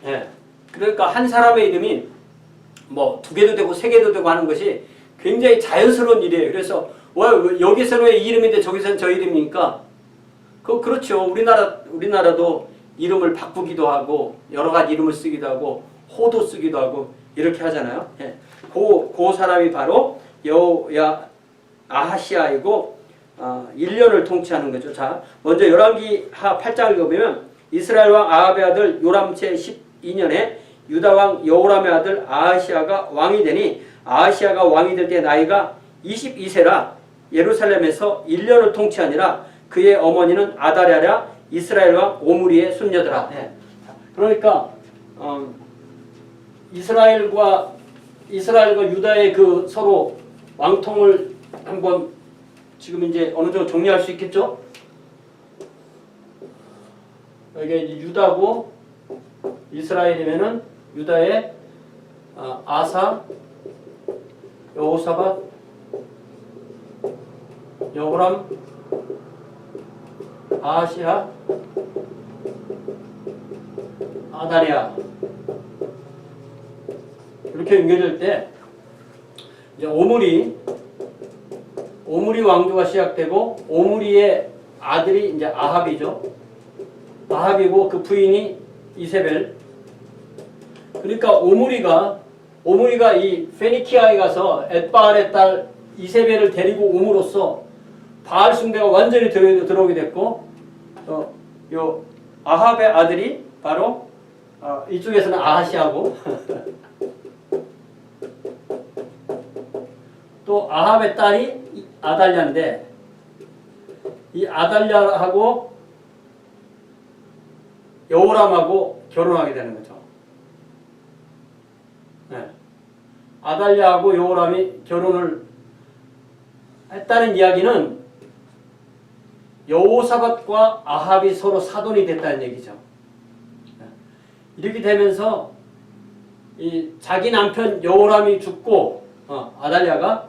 예. 그러니까 한 사람의 이름이 뭐 두 개도 되고 세 개도 되고 하는 것이 굉장히 자연스러운 일이에요. 그래서 왜 여기서는 왜 이 이름인데 저기서는 저 이름이니까 그렇죠. 우리나라도 이름을 바꾸기도 하고 여러 가지 이름을 쓰기도 하고 호도 쓰기도 하고 이렇게 하잖아요. 예. 그 사람이 바로 아하시아이고 1년을 통치하는 거죠. 자, 먼저 열왕기하 8장을 읽어보면 이스라엘 왕 아합의 아들 요람 제12년에 유다 왕 여호람의 아들 아하시아가 왕이 되니 아하시아가 왕이 될 때 나이가 22세라 예루살렘에서 1년을 통치하니라. 그의 어머니는 아다랴라 이스라엘 왕 오므리의 손녀더라. 네. 그러니까 이스라엘과 유다의 그 서로 왕통을 한번 지금 이제 어느 정도 정리할 수 있겠죠? 이게 이제 유다고 이스라엘이면은 유다의 아사, 여호사밧, 여호람, 아하시아, 아다랴 이렇게 연결될 때 이제 오므리 왕조가 시작되고 오므리의 아들이 이제 아합이죠. 아합이고 그 부인이 이세벨. 그러니까 오므리가 이 페니키아에 가서 엣바알의 딸 이세벨을 데리고 옴으로써 바알 숭배가 완전히 들어오게 됐고, 요 아합의 아들이 바로 이쪽에서는 아하시아고 또 아합의 딸이 아달랴인데 이 아달랴하고 여호람하고 결혼하게 되는 거죠. 네. 아달랴하고 여호람이 결혼을 했다는 이야기는 여호사밧과 아합이 서로 사돈이 됐다는 얘기죠. 네. 이렇게 되면서 이 자기 남편 여호람이 죽고 아달랴가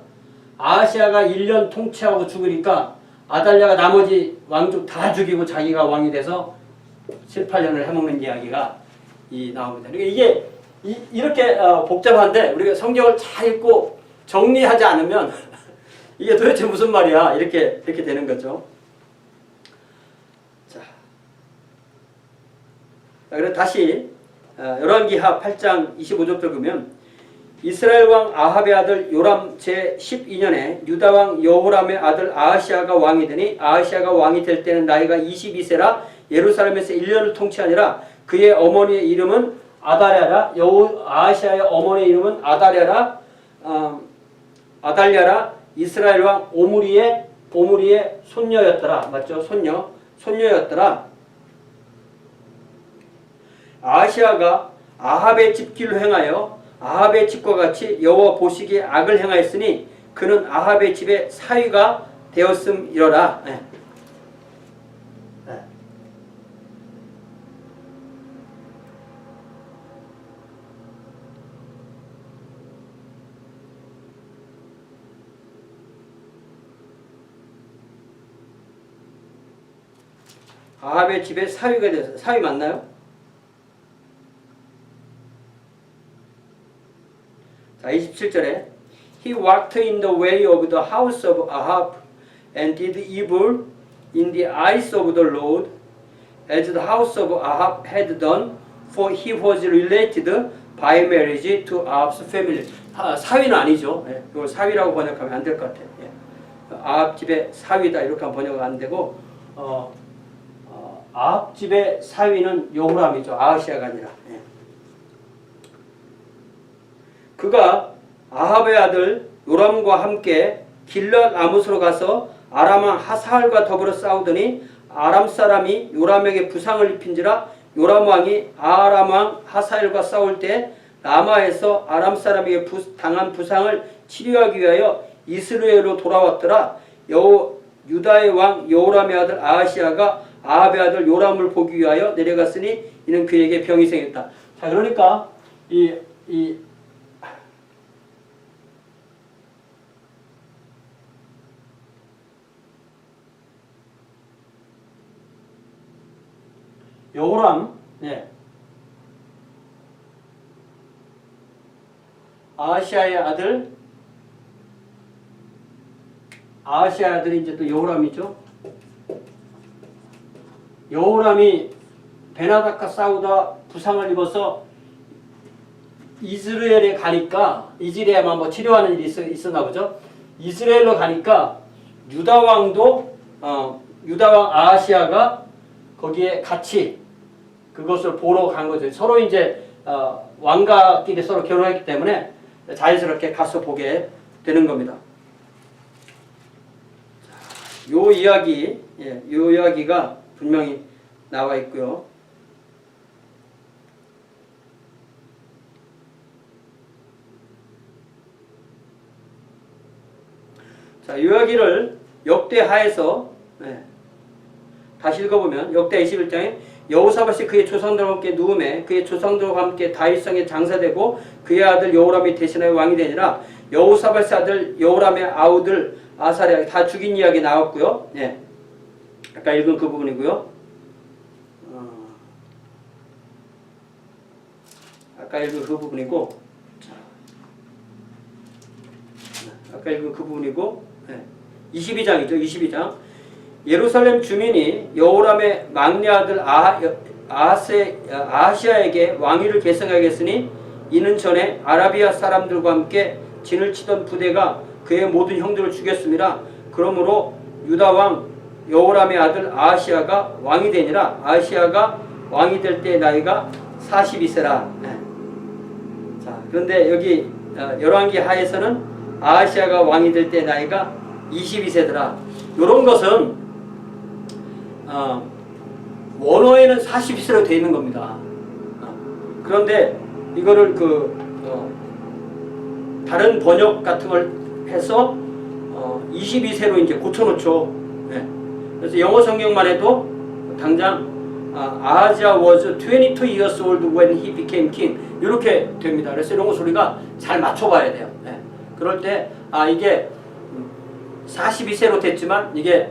아하시아가 1년 통치하고 죽으니까 아달랴가 나머지 왕족 다 죽이고 자기가 왕이 돼서 7, 8년을 해먹는 이야기가 나옵니다. 그러니까 이게 이렇게 복잡한데 우리가 성경을 잘 읽고 정리하지 않으면 이게 도대체 무슨 말이야 이렇게 되는 거죠. 자, 그래서 다시 열왕기하 8장 25절부터 보면 이스라엘 왕 아합의 아들 요람 제12년에 유다 왕 여호람의 아들 아하시아가 왕이 되니 아하시아가 왕이 될 때는 나이가 22세라 예루살렘에서 1년을 통치하니라. 그의 어머니의 이름은 아달랴라. 아하시아의 어머니의 이름은 아달랴라. 이스라엘 왕 오므리의 손녀였더라. 맞죠? 손녀였더라. 아하시아가 아합의 집길로 행하여 아합의 집과 같이 여호와 보시기에 악을 행하였으니 그는 아합의 집의 사위가 되었음이러라. 네. 네. 아합의 집의 사위가 되었어요. 사위 맞나요? 자, 27절에 He walked in the way of the house of Ahab and did evil in the eyes of the Lord as the house of Ahab had done, for he was related by marriage to Ahab's family. 사위는 아니죠. 예, 이걸 사위라고 번역하면 안 될 것 같아요. 예. 아합 집의 사위다 이렇게 하면 번역 안 되고 아합 집의 사위는 요호람이죠. 아하시아가 아니라. 예. 그가 아합의 아들 요람과 함께 길랏 아못으로 가서 아람 왕 하사엘과 더불어 싸우더니 아람 사람이 요람에게 부상을 입힌지라. 요람 왕이 아람 왕 하사엘과 싸울 때 라마에서 아람 사람에게 당한 부상을 치료하기 위하여 이스라엘로 돌아왔더라. 유다의 왕 여호람의 아들 아하시아가 아합의 아들 요람을 보기 위하여 내려갔으니 이는 그에게 병이 생겼다. 자, 그러니까 이 여호람, 네. 아하시아의 아들이 이제 또 여호람이죠. 여호람이 베나닥과 싸우다 부상을 입어서 이스라엘에 가니까 이스라엘에만 뭐 치료하는 일이 있었나 보죠. 이스라엘로 가니까 유다 왕 아하시아가 거기에 같이 그것을 보러 간 거죠. 서로 이제 왕가끼리 서로 결혼했기 때문에 자연스럽게 가서 보게 되는 겁니다. 요 이야기가 분명히 나와 있고요. 자, 이 이야기를 역대하에서 다시 읽어보면 역대 21장에 여호사밧이 그의 조상들과 함께 누움에 그의 조상들과 함께 다윗성에 장사되고 그의 아들 여호람이 대신하여 왕이 되니라. 여호사밧의 아들 여호람의 아우들 아사랴 다 죽인 이야기 나왔고요. 예. 아까 읽은 그 부분이고요. 아까 읽은 그 부분이고, 자, 아까 읽은 그 부분이고, 예. 22장이죠. 22장. 예루살렘 주민이 여호람의 막내 아들 아하시아에게 왕위를 계승하겠으니 이는 전에 아라비아 사람들과 함께 진을 치던 부대가 그의 모든 형들을 죽였습니다. 그러므로 유다 왕 여호람의 아들 아하시아가 왕이 되니라. 아하시아가 왕이 될 때 나이가 42세라. 자, 그런데 여기 열왕기 하에서는 아하시아가 왕이 될 때 나이가 22세더라. 이런 것은 원어에는 42세로 되어 있는 겁니다. 그런데 이거를 다른 번역 같은 걸 해서 22세로 이제 고쳐놓죠. 네. 그래서 영어 성경만 해도 당장 아하지아 was 22 years old when he became king 이렇게 됩니다. 그래서 이런 거 소리가 잘 맞춰봐야 돼요. 네. 그럴 때 이게 42세로 됐지만 이게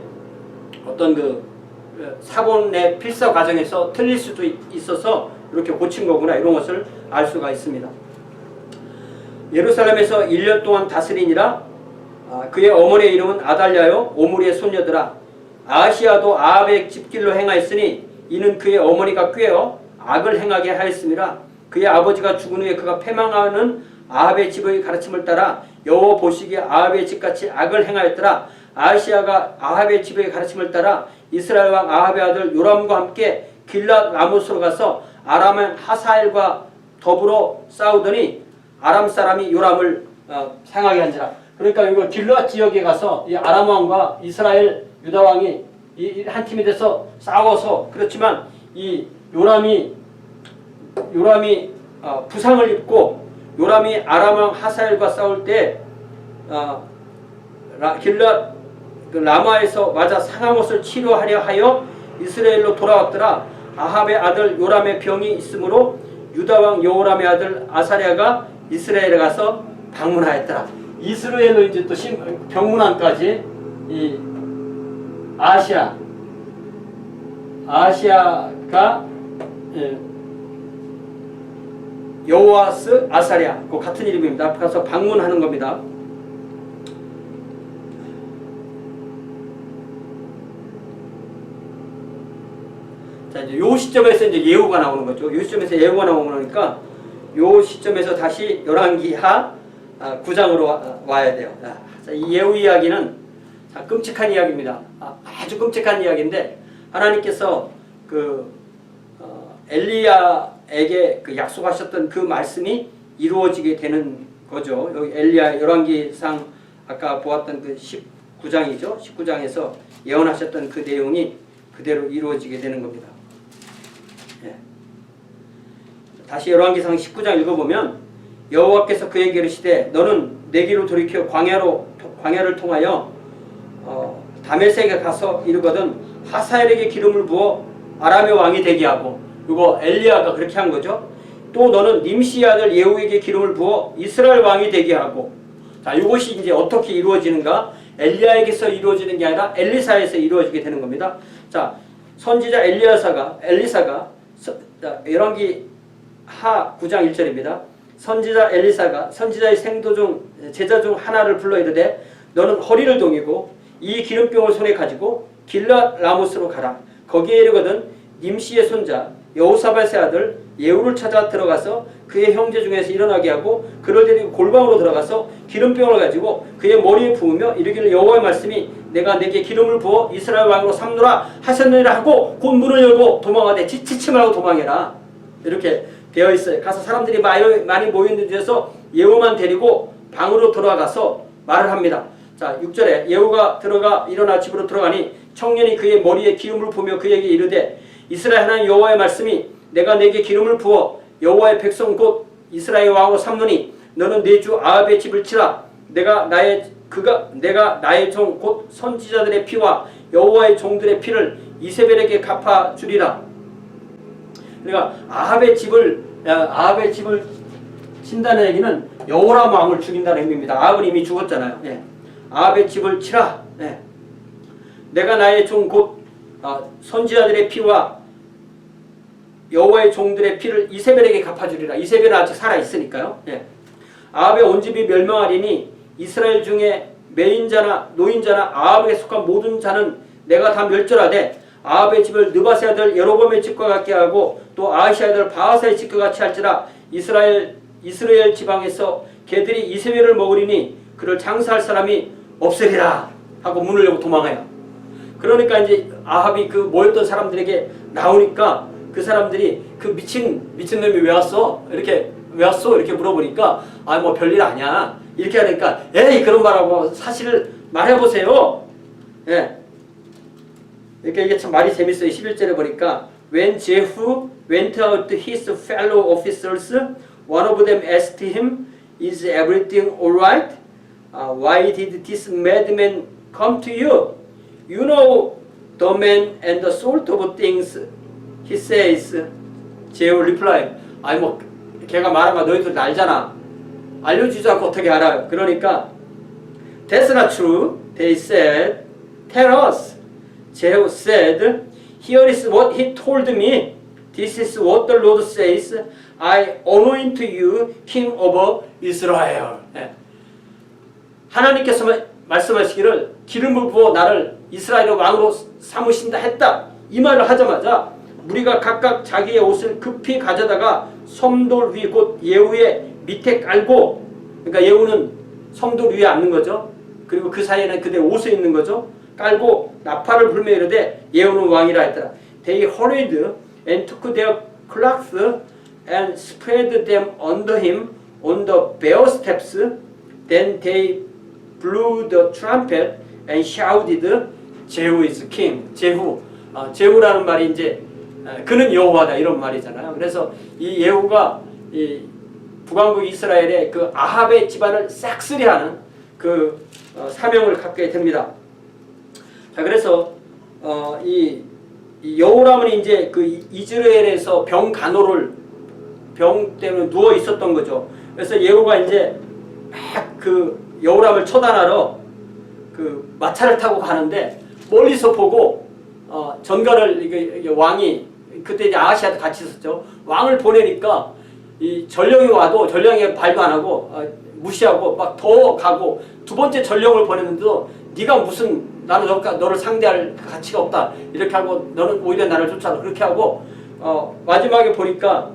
어떤 사본의 필사 과정에서 틀릴 수도 있어서 이렇게 고친 거구나 이런 것을 알 수가 있습니다. 예루살렘에서 1년 동안 다스리니라. 그의 어머니의 이름은 아달랴요 오므리의 손녀더라. 아하시아도 아합의 집길로 행하였으니 이는 그의 어머니가 꾀어 악을 행하게 하였습니다. 그의 아버지가 죽은 후에 그가 패망하는 아합의 집의 가르침을 따라 여호와 보시기에 아합의 집같이 악을 행하였더라. 아하시아가 아합의 집의 가르침을 따라 이스라엘 왕 아합의 아들 요람과 함께 길랏 라못으로 가서 아람 왕 하사엘과 더불어 싸우더니 아람 사람이 요람을 상하게 한지라. 그러니까 이거 길랏 지역에 가서 이 아람 왕과 이스라엘 유다 왕이 한 팀이 돼서 싸워서, 그렇지만 이 요람이 부상을 입고 요람이 아람 왕 하사엘과 싸울 때 길랏 라마에서 맞아 상한 것을 치료하려 하여 이스라엘로 돌아왔더라. 아합의 아들 요람의 병이 있으므로 유다 왕 여호람의 아들 아사랴가 이스라엘에 가서 방문하였더라. 이스라엘로 이제 또 병문안까지 이 아하시아가 여호아스 아사랴 그 같은 이름입니다. 가서 방문하는 겁니다. 자, 이제 요 시점에서 이제 예후가 나오는 거죠. 요 시점에서 예후가 나오니까 요 시점에서 다시 열왕기하 9장으로 와야 돼요. 자, 이 예후 이야기는 끔찍한 이야기입니다. 아주 끔찍한 이야기인데 하나님께서 엘리야에게 약속하셨던 그 말씀이 이루어지게 되는 거죠. 여기 엘리야 열왕기상 아까 보았던 그 19장이죠. 19장에서 예언하셨던 그 내용이 그대로 이루어지게 되는 겁니다. 예. 다시 열왕기상 19장 읽어보면 여호와께서 그에게 이르시되 너는 내게로 돌이켜 광야를 통하여 다메섹에 가서 이르거든 하사엘에게 기름을 부어 아람의 왕이 되게 하고, 이거 엘리야가 그렇게 한 거죠. 또 너는 님시 아들 예후에게 기름을 부어 이스라엘 왕이 되게 하고. 자, 이것이 이제 어떻게 이루어지는가? 엘리야에게서 이루어지는 게 아니라 엘리사에서 이루어지게 되는 겁니다. 자, 선지자 엘리사가 열왕기 하 9장 1절입니다. 선지자 엘리사가 선지자의 생도 중 제자 중 하나를 불러 이르되 너는 허리를 동이고 이 기름병을 손에 가지고 길랏 라못으로 가라. 거기에 이르거든 님시의 손자 여호사밧의 아들 예후를 찾아 들어가서 그의 형제 중에서 일어나게 하고 그를 데리고 골방으로 들어가서 기름병을 가지고 그의 머리에 부으며 이르기를 여호와의 말씀이 내가 내게 기름을 부어 이스라엘 왕으로 삼노라 하셨느니라 하고 곧 문을 열고 도망하되 지치지 말고 도망해라. 이렇게 되어 있어요. 가서 사람들이 많이 모여있는 데서 예후만 데리고 방으로 들어가서 말을 합니다. 자, 6절에 예후가 들어가 일어나 집으로 들어가니 청년이 그의 머리에 기름을 부으며 그에게 이르되 이스라엘 하나님 여호와의 말씀이 내가 내게 기름을 부어 여호와의 백성 곧 이스라엘 왕으로 삼노니 너는 내 주 아합의 집을 치라. 내가 나의 종 곧 선지자들의 피와 여호와의 종들의 피를 이세벨에게 갚아 주리라. 그러니까 아합의 집을 친다는 얘기는 여호람 왕을 죽인다는 의미입니다. 아합은 이미 죽었잖아요. 예. 아합의 집을 치라. 예. 내가 나의 종 곧 선지자들의 피와 여호와의 종들의 피를 이세벨에게 갚아주리라. 이세벨은 아직 살아있으니까요. 예. 아합의 온 집이 멸망하리니 이스라엘 중에 매인자나 노인자나 아합에게 속한 모든 자는 내가 다 멸절하되 아합의 집을 느바세 아들 여로보암의 집과 같게 하고 또 아하시아 아들 바하사의 집과 같이 할지라. 이스라엘 지방에서 개들이 이세벨을 먹으리니 그를 장사할 사람이 없으리라 하고 문을 열고 도망해요. 그러니까 이제 아합이 그 모였던 사람들에게 나오니까 그 사람들이 그 미친 놈이 왜 왔어? 이렇게 물어보니까 뭐 별일 아니야. 이렇게 하니까 에이 그런 말하고 사실을 말해보세요. 예. 이렇게 이게 참 말이 재밌어요. 11절에 보니까 When Jehu went out his fellow officers, one of them asked him, Is everything alright? Why did this madman come to you? You know the man and the sort of things he says. Jehu replied, 걔가 말한 거 너희들 알잖아. 알려주지 않고 어떻게 알아요? 그러니까 That's not true. They said, Tell us. Jehu said, Here is what he told me. This is what the Lord says. I anoint you king over Israel. 예. 하나님께서 말씀하시기를 기름을 부어 나를 이스라엘의 왕으로 삼으신다 했다. 이 말을 하자마자 무리가 각각 자기의 옷을 급히 가져다가 섬돌 위 곧 예후의 밑에 깔고, 그러니까 예후는 섬돌 위에 앉는 거죠. 그리고 그 사이에는 그들의 옷에 있는 거죠. 깔고 나팔을 불며 이르되 예후는 왕이라 했더라. They hurried and took their cloaks and spread them under him on the bare steps. Then they blew the trumpet and shouted, Jehu is king. 제후라는 말이 이제 그는 여호와다 이런 말이잖아요. 그래서 이 예후가 이 북왕국 이스라엘의 그 아합의 집안을 싹쓸이하는 그 사명을 갖게 됩니다. 자, 그래서 이 여호람은 이제 그 이스라엘에서 병 때문에 누워 있었던 거죠. 그래서 예후가 이제 막 그 여호람을 처단하러 그 마차를 타고 가는데 멀리서 보고 전가를 왕이 그때 이제 아하시아도 같이 있었죠. 왕을 보내니까 이 전령이 와도 전령이 발도 안 하고 무시하고 막 더 가고 두 번째 전령을 보냈는데도 네가 무슨 나는 너를 상대할 가치가 없다 이렇게 하고 너는 오히려 나를 쫓아라 그렇게 하고 마지막에 보니까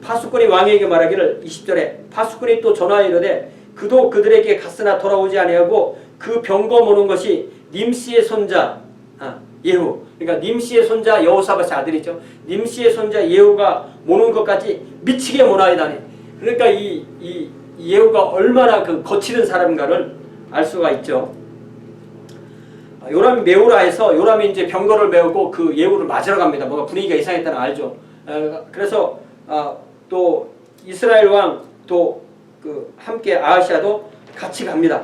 파수꾼이 왕에게 말하기를 20절에 파수꾼이 또 전하여 이르되 그도 그들에게 갔으나 돌아오지 아니하고 그 병거 모는 것이 님시의 손자 예후, 그러니까 님시의 손자 여호사밧의 아들이죠. 님시의 손자 예후가 모는 것까지 미치게 모나이다니. 그러니까 이 예후가 얼마나 그 거칠은 사람인가를 알 수가 있죠. 요람이 메우라 해서 요람이 이제 병거를 메우고 그 예후를 맞으러 갑니다. 뭔가 분위기가 이상했다는 알죠. 그래서 또 이스라엘 왕 또 그 함께 아하시아도 같이 갑니다.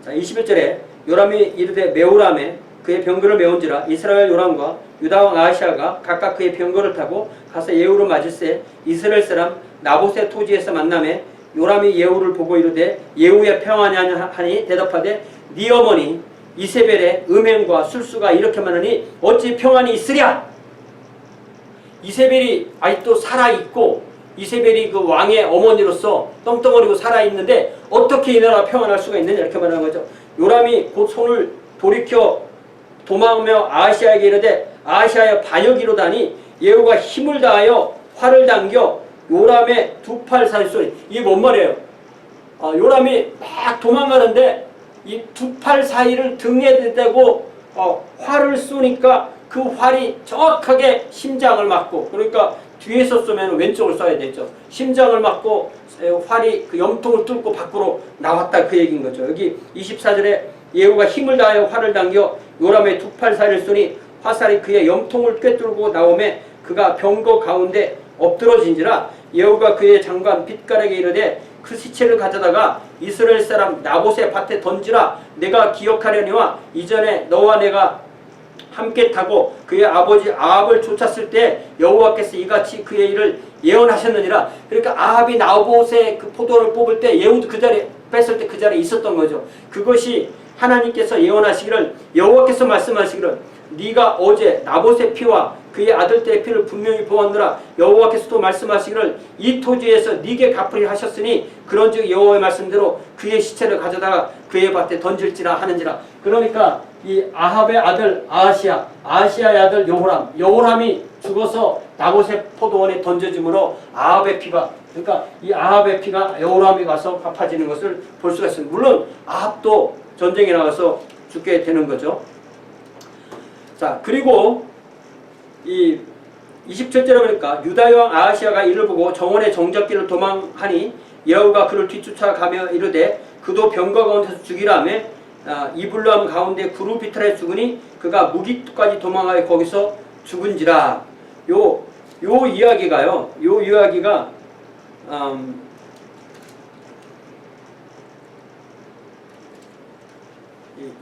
자, 21절에 요람이 이르되 메우람에 그의 병거를 메운지라. 이스라엘 요람과 유다 왕 아하시아가 각각 그의 병거를 타고 가서 예후를 맞을새 이스라엘 사람 나봇의 토지에서 만나매 요람이 예후를 보고 이르되 예후의 평안이 하니 대답하되 네 어머니 이세벨의 음행과 술수가 이렇게 많으니 어찌 평안이 있으랴. 이세벨이 아직도 살아있고 이세벨이 그 왕의 어머니로서 떵떵거리고 살아있는데 어떻게 이 나라가 평안할 수가 있느냐 이렇게 말하는 거죠. 요람이 곧 손을 돌이켜 도망하며 아하시아에게 이르되 아하시아여 반역이로다니 예후가 힘을 다하여 활을 당겨 요람의 두 팔 사이 쏘니. 이게 뭔 말이에요? 요람이 막 도망가는데 이 두 팔 사이를 등에 대고 활을 쏘니까 그 활이 정확하게 심장을 맞고, 그러니까 뒤에서 쏘면 왼쪽을 쏴야 되죠. 심장을 맞고 활이 그 염통을 뚫고 밖으로 나왔다 그 얘기인 거죠. 여기 24절에 예후가 힘을 다하여 활을 당겨 요람의 두 팔 사이를 쏘니 화살이 그의 염통을 꿰뚫고 나오매 그가 병거 가운데 엎드러진지라. 예후가 그의 장관 빛깔에게 이르되 그 시체를 가져다가 이스라엘 사람 나봇의 밭에 던지라. 내가 기억하려니와 이전에 너와 내가 함께 타고 그의 아버지 아합을 쫓았을 때 여호와께서 이같이 그의 일을 예언하셨느니라. 그러니까 아합이 나봇의 그 포도를 뽑을 때 예후도 그 자리에 뺐을 때 그 자리에 있었던 거죠. 그것이 하나님께서 예언하시기를, 여호와께서 말씀하시기를 네가 어제 나봇의 피와 그의 아들들의 피를 분명히 보았느라 여호와께서도 말씀하시기를 이 토지에서 네게 갚으리 하셨으니 그런즉 여호와의 말씀대로 그의 시체를 가져다가 그의 밭에 던질지라 하는지라. 그러니까 이 아합의 아들 아하시야의 아들 여호람이 죽어서 나봇의 포도원에 던져짐으로 아합의 피가, 그러니까 이 아합의 피가 여호람이 가서 갚아지는 것을 볼 수가 있습니다. 물론 아합도 전쟁에 나가서 죽게 되는 거죠. 자, 그리고 이 27절에 보니까 유다의 왕 아하시야가 이를 보고 정원의 정적길을 도망하니 여호가 그를 뒤쫓아가며 이르되 그도 병거 가운데서 죽이라 하며 이블람 가운데 구루 비탈에 죽으니 그가 무기토까지 도망하여 거기서 죽은지라. 요 이야기가요. 요 이야기가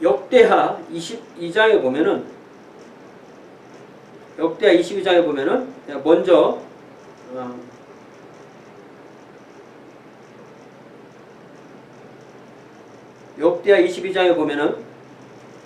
역대하 22장에 보면은 먼저 역대하 22장에 보면은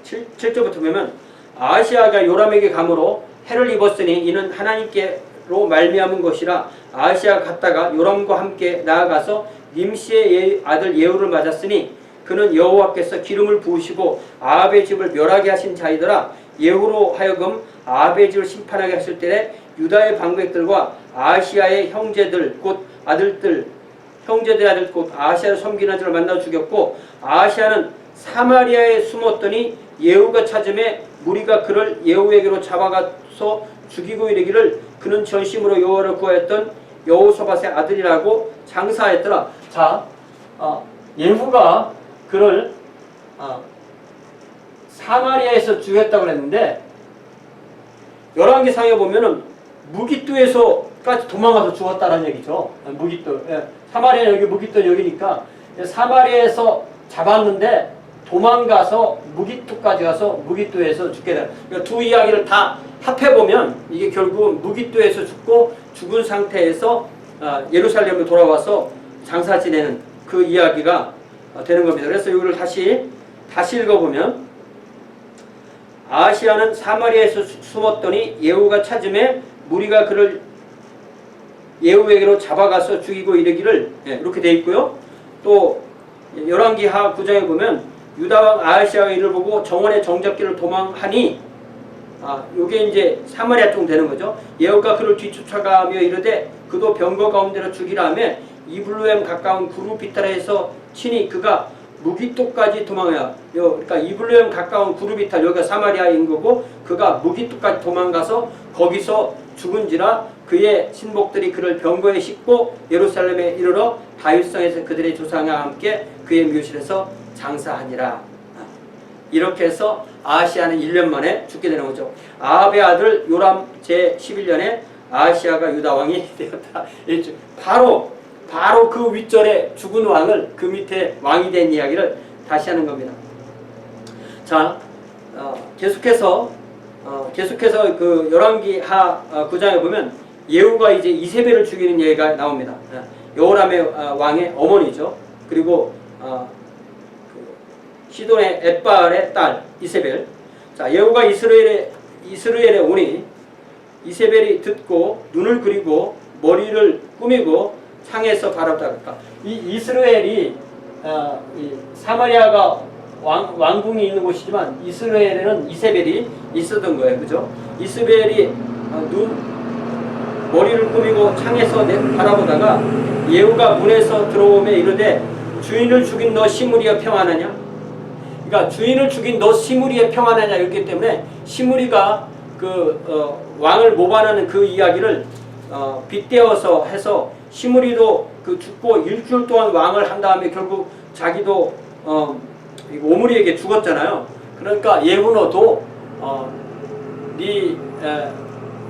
7절부터 보면 아하시야가 요람에게 감으로 해를 입었으니 이는 하나님께로 말미암은 것이라. 아하시야가 갔다가 요람과 함께 나아가서 님시의 아들 예후를 맞았으니 그는 여호와께서 기름을 부으시고 아합의 집을 멸하게 하신 자이더라. 예후로 하여금 아합의 집을 심판하게 하실 때에 유다의 방백들과 아하시야의 형제들 곧 아들들 곧 아하시야를 섬기는 자를 만나 죽였고 아하시야는 사마리아에 숨었더니 예후가 찾음에 무리가 그를 예후에게로 잡아가서 죽이고 이르기를 그는 전심으로 여호와를 구하였던 여호사밧의 아들이라고 장사하였더라. 자, 예후가 그를 사마리아에서 죽였다고 그랬는데 열왕기상에 보면은 무깃도에서까지 도망가서 죽었다는 얘기죠. 무깃도. 사마리아 여기 무깃도 여기니까 사마리아에서 잡았는데 도망가서 무깃도까지 가서 무깃도에서 죽게 돼. 그러니까 두 이야기를 다 합해보면 이게 결국은 무깃도에서 죽고 죽은 상태에서 예루살렘으로 돌아와서 장사 지내는 그 이야기가 되는 겁니다. 그래서 이거를 다시 읽어보면 아하시야는 사마리아에서 숨었더니 예후가 찾음에 무리가 그를 예후에게로 잡아가서 죽이고 이르기를 이렇게 돼 있고요. 또 열왕기하 9장에 보면 유다왕 아하시야가 이를 보고 정원의 정적길을 도망하니 요게 이제 사마리아 쪽 되는 거죠. 예후가 그를 뒤쫓아가며 이르되 그도 병거 가운데로 죽이라 하며 이블루엠 가까운 구루 비탈에서 치니 그가 무기토까지 도망하여, 그러니까 이블루엠 가까운 구루 비탈 여기가 사마리아인 거고 그가 무기토까지 도망가서 거기서 죽은지라. 그의 신복들이 그를 병거에 싣고 예루살렘에 이르러 다윗성에서 그들의 조상과 함께 그의 묘실에서 장사하니라. 이렇게 해서 아하시야는 1년 만에 죽게 되는 거죠. 아합의 아들 요람 제11년에 아하시야가 유다왕이 되었다. 바로 그 윗절에 죽은 왕을 그 밑에 왕이 된 이야기를 다시 하는 겁니다. 자, 계속해서 그 열왕기하 9장에 보면 예후가 이제 이세벨을 죽이는 얘기가 나옵니다. 여호람의 왕의 어머니죠. 그리고 시돈의 엣바알의 딸 이세벨. 자, 예후가 이스라엘에 오니 이세벨이 듣고 눈을 그리고 머리를 꾸미고 창에서 바라보다가 이 이스라엘이 사마리아가 왕궁이 있는 곳이지만 이스라엘에는 이세벨이 있었던 거예요. 그죠? 이스라엘이 머리를 꾸미고 창에서 바라보다가 예후가 문에서 들어오며 이르되 주인을 죽인 너 시므리가 평안하냐? 그러니까 주인을 죽인 너 시므리가 평안하냐 이렇기 때문에 시므리가 왕을 모반하는 그 이야기를 빗대어서 해서 시므리도 죽고 일주일 동안 왕을 한 다음에 결국 자기도 오므리에게 죽었잖아요. 그러니까 예후너도 네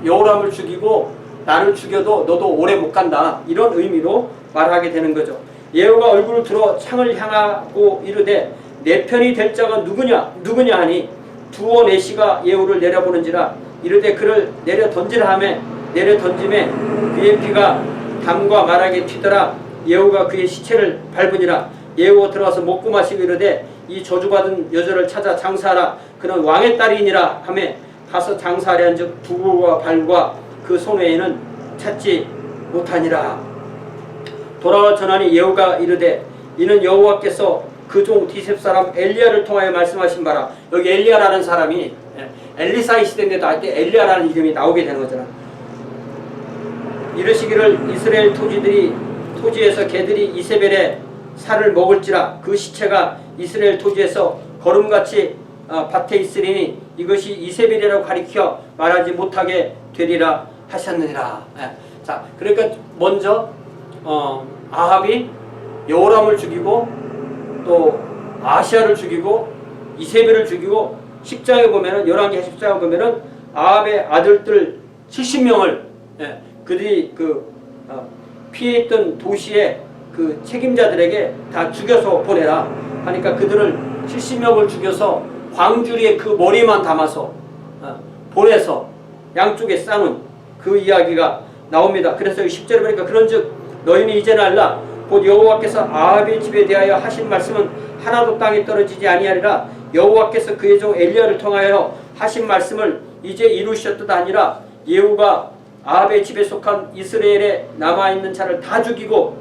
여호람을 죽이고 나를 죽여도 너도 오래 못 간다. 이런 의미로 말하게 되는 거죠. 예후가 얼굴을 들어 창을 향하고 이르되 내 편이 될 자가 누구냐 하니 두어 내시가 예후를 내려보는지라 이르되 그를 내려 던지라 하매 내려 던짐에 그의 피가 담과 말하게 튀더라. 예후가 그의 시체를 밟으니라. 예후가 들어가서 먹고 마시고 이르되 이 저주받은 여자를 찾아 장사하라. 그는 왕의 딸이니라 하매 가서 장사하려 한즉 두부와 발과 그 손 외에는 찾지 못하니라. 돌아와 전하니 예후가 이르되 이는 여호와께서 그 종 디셉 사람 엘리야를 통하여 말씀하신 바라. 여기 엘리야라는 사람이 엘리사의 시대인데도 아직도 엘리야라는 이름이 나오게 되는 거잖아. 이르시기를 이스라엘 토지에서 개들이 이세벨의 살을 먹을지라 그 시체가 이스라엘 토지에서 거름같이 밭에 있으리니 이것이 이세벨이라고 가리켜 말하지 못하게 되리라 하셨느니라. 자, 그러니까 먼저 아합이 여호람을 죽이고 또 아시아를 죽이고 이세벨을 죽이고 10장에 보면은 열왕기 10장에 보면은 아합의 아들들 70명을 그들이 피해 있던 도시의 그 책임자들에게 다 죽여서 보내라 하니까 그들을 70명을 죽여서 광주리에 그 머리만 담아서 보내서 양쪽에 싸는 그 이야기가 나옵니다. 그래서 10절에 보니까 그런즉 너희는 이제는 알라 곧 여호와께서 아합의 집에 대하여 하신 말씀은 하나도 땅에 떨어지지 아니하리라. 여호와께서 그의 종 엘리야를 통하여 하신 말씀을 이제 이루셨도다 하니라. 예후가 아합의 집에 속한 이스라엘에 남아있는 자를 다 죽이고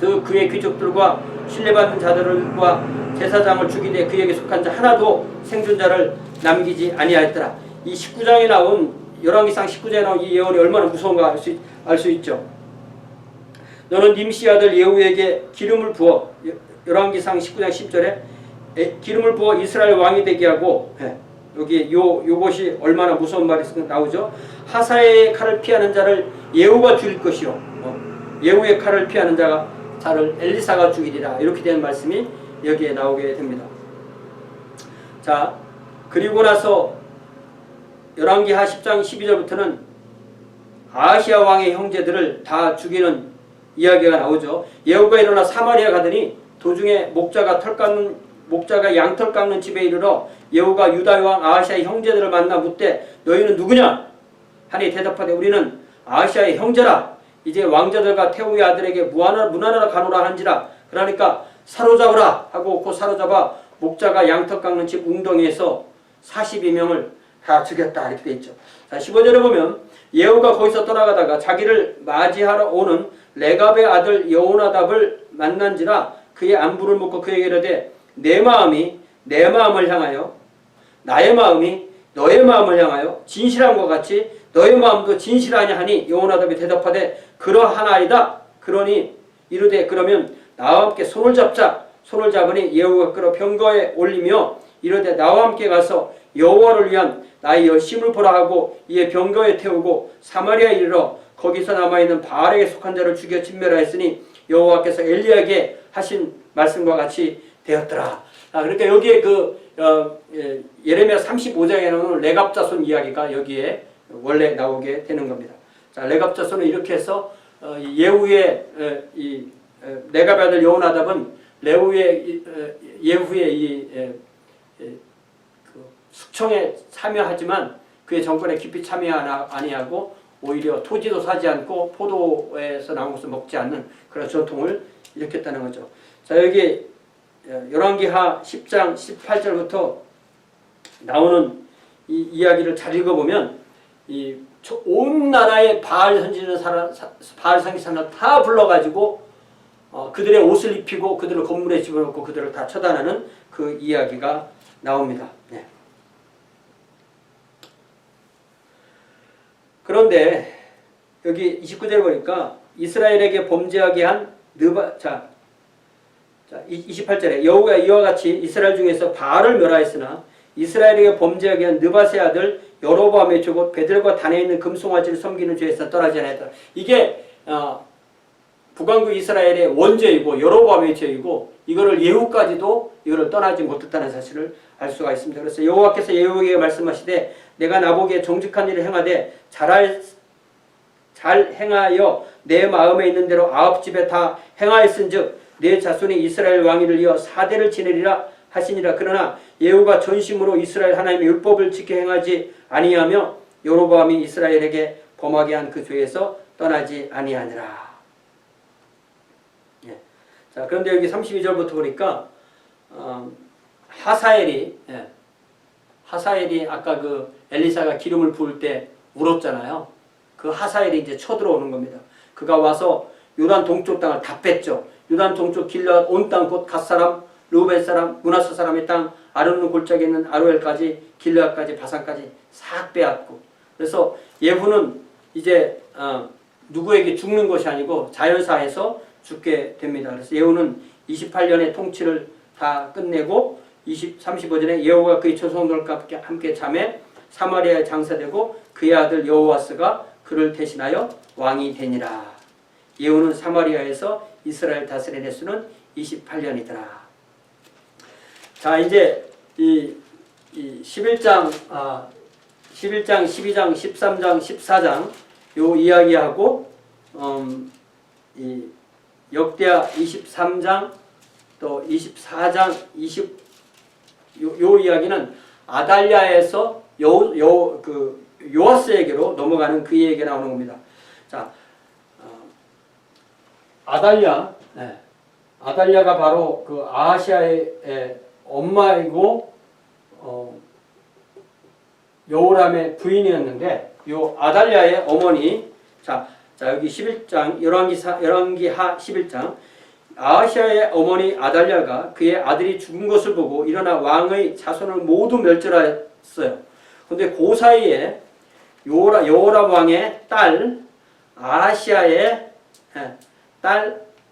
또 그의 귀족들과 신뢰받는 자들과 제사장을 죽이되 그에게 속한 자 하나도 생존자를 남기지 아니하였더라. 이 19장에 나온 열왕기상 19장에 나온 이 예언이 얼마나 무서운가 알 수 있죠. 너는 님시 아들 예후에게 기름을 부어 열왕기상 19장 10절에 기름을 부어 이스라엘 왕이 되게 하고 여기 요것이 얼마나 무서운 말이 나오죠. 하사의 칼을 피하는 자를 예후가 죽일 것이요 예후의 칼을 피하는 자를 엘리사가 죽이리라. 이렇게 된 말씀이 여기에 나오게 됩니다. 자, 그리고 나서 열왕기하 10장 12절부터는 아시아 왕의 형제들을 다 죽이는 이야기가 나오죠. 예후가 일어나 사마리아 가더니 도중에 목자가 양털 깎는 집에 이르러 예후가 유다 왕 아하시아의 형제들을 만나 묻되 너희는 누구냐 하니 대답하되 우리는 아하시아의 형제라. 이제 왕자들과 태후의 아들에게 문하나라 가노라 한지라. 그러니까 사로잡으라 하고 곧 사로잡아 목자가 양털 깎는 집 웅덩이에서 42명을 다 죽였다 이렇게 돼 있죠. 자, 15절에 보면 예후가 거기서 떠나가다가 자기를 맞이하러 오는 레갑의 아들 여호나답을 만난지라 그의 안부를 묻고 그에게 이르되 내 마음이 내 마음을 향하여 나의 마음이 너의 마음을 향하여 진실함과 같이 너의 마음도 진실하냐 하니 여호나답이 대답하되 그러하나이다. 그러니 이르되 그러면 나와 함께 손을 잡자. 손을 잡으니 예후가 끌어 병거에 올리며 이르되 나와 함께 가서 여호와를 위한 나의 열심을 보라 하고 이에 병거에 태우고 사마리아에 이르러 거기서 남아있는 바알에게 속한 자를 죽여 진멸하였으니 여호와께서 엘리야에게 하신 말씀과 같이 되었더라. 그러니까 여기에 예레미야 35장에 나오는 레갑 자손 이야기가 여기에 원래 나오게 되는 겁니다. 자, 레갑 자손은 이렇게 해서 예후의 레갑의 아들 여호나답은 예후의 숙청에 참여하지만 그의 정권에 깊이 참여 아니하고 오히려 토지도 사지 않고 포도에서 나온 것을 먹지 않는 그런 전통을 일으켰다는 거죠. 자, 여기 열왕기하 10장 18절부터 나오는 이 이야기를 잘 읽어보면 온 나라의 바알 섬기는 사람을 다 불러가지고 그들의 옷을 입히고 그들을 건물에 집어넣고 그들을 다 처단하는 그 이야기가 나옵니다. 네. 그런데 여기 29절에 보니까 이스라엘에게 범죄하게 한 28절에 여호가 이와 같이 이스라엘 중에서 바알을 멸하였으나 이스라엘에게 범죄하게 한 느밧의 아들 여로보암의 족 베들과 단에 있는 금송아지를 섬기는 죄에서 떠나지 않았다. 이게 북왕국 이스라엘의 원죄이고 여로보암의 죄이고 이거를 예후까지도 이거를 떠나지 못했다는 사실을 알 수가 있습니다. 그래서 여호와께서 예후에게 말씀하시되 내가 나보기에 정직한 일을 행하되 잘 행하여 내 마음에 있는 대로 아합 집에 다 행하였은즉 내 자손이 이스라엘 왕위를 이어 4대를 지내리라 하시니라. 그러나 예후가 전심으로 이스라엘 하나님의 율법을 지켜 행하지 아니하며 여로보암이 이스라엘에게 범하게 한 그 죄에서 떠나지 아니하니라. 예. 자, 그런데 여기 32절부터 보니까 하사엘이 아까 그 엘리사가 기름을 부을 때 울었잖아요. 그 하사엘이 이제 쳐들어오는 겁니다. 그가 와서 요단 동쪽 땅을 다 뺐죠. 요단 동쪽 길앗 온 땅 곧 갓 사람, 르우벤 사람, 므낫세 사람의 땅, 아르논 골짜기에 있는 아로엘까지 길앗까지 바산까지 싹 빼앗고. 그래서 예후는 이제 누구에게 죽는 것이 아니고 자연사에서 죽게 됩니다. 그래서 예후는 28년의 통치를 다 끝내고 35년에 여호와가 그의 조상들과 함께 잠에 사마리아에 장사되고 그의 아들 여호와스가 그를 대신하여 왕이 되니라. 예후는 사마리아에서 이스라엘 다스린 횟수는 28년이더라. 자, 이제 이 11장, 12장, 13장, 14장 요 이야기하고 이 역대하 23장 또 24장 요 이야기는 아달랴에서 요아스에게로 넘어가는 그 얘기가 나오는 겁니다. 자, 아달랴가 바로 그 아하시아의 엄마이고 여호람의 부인이었는데 요 아달랴의 어머니 자 여기 11장 열왕기하 11장 아하시아의 어머니 아달랴가 그의 아들이 죽은 것을 보고 일어나 왕의 자손을 모두 멸절하였어요. 그런데 그 사이에 여호람 왕의 딸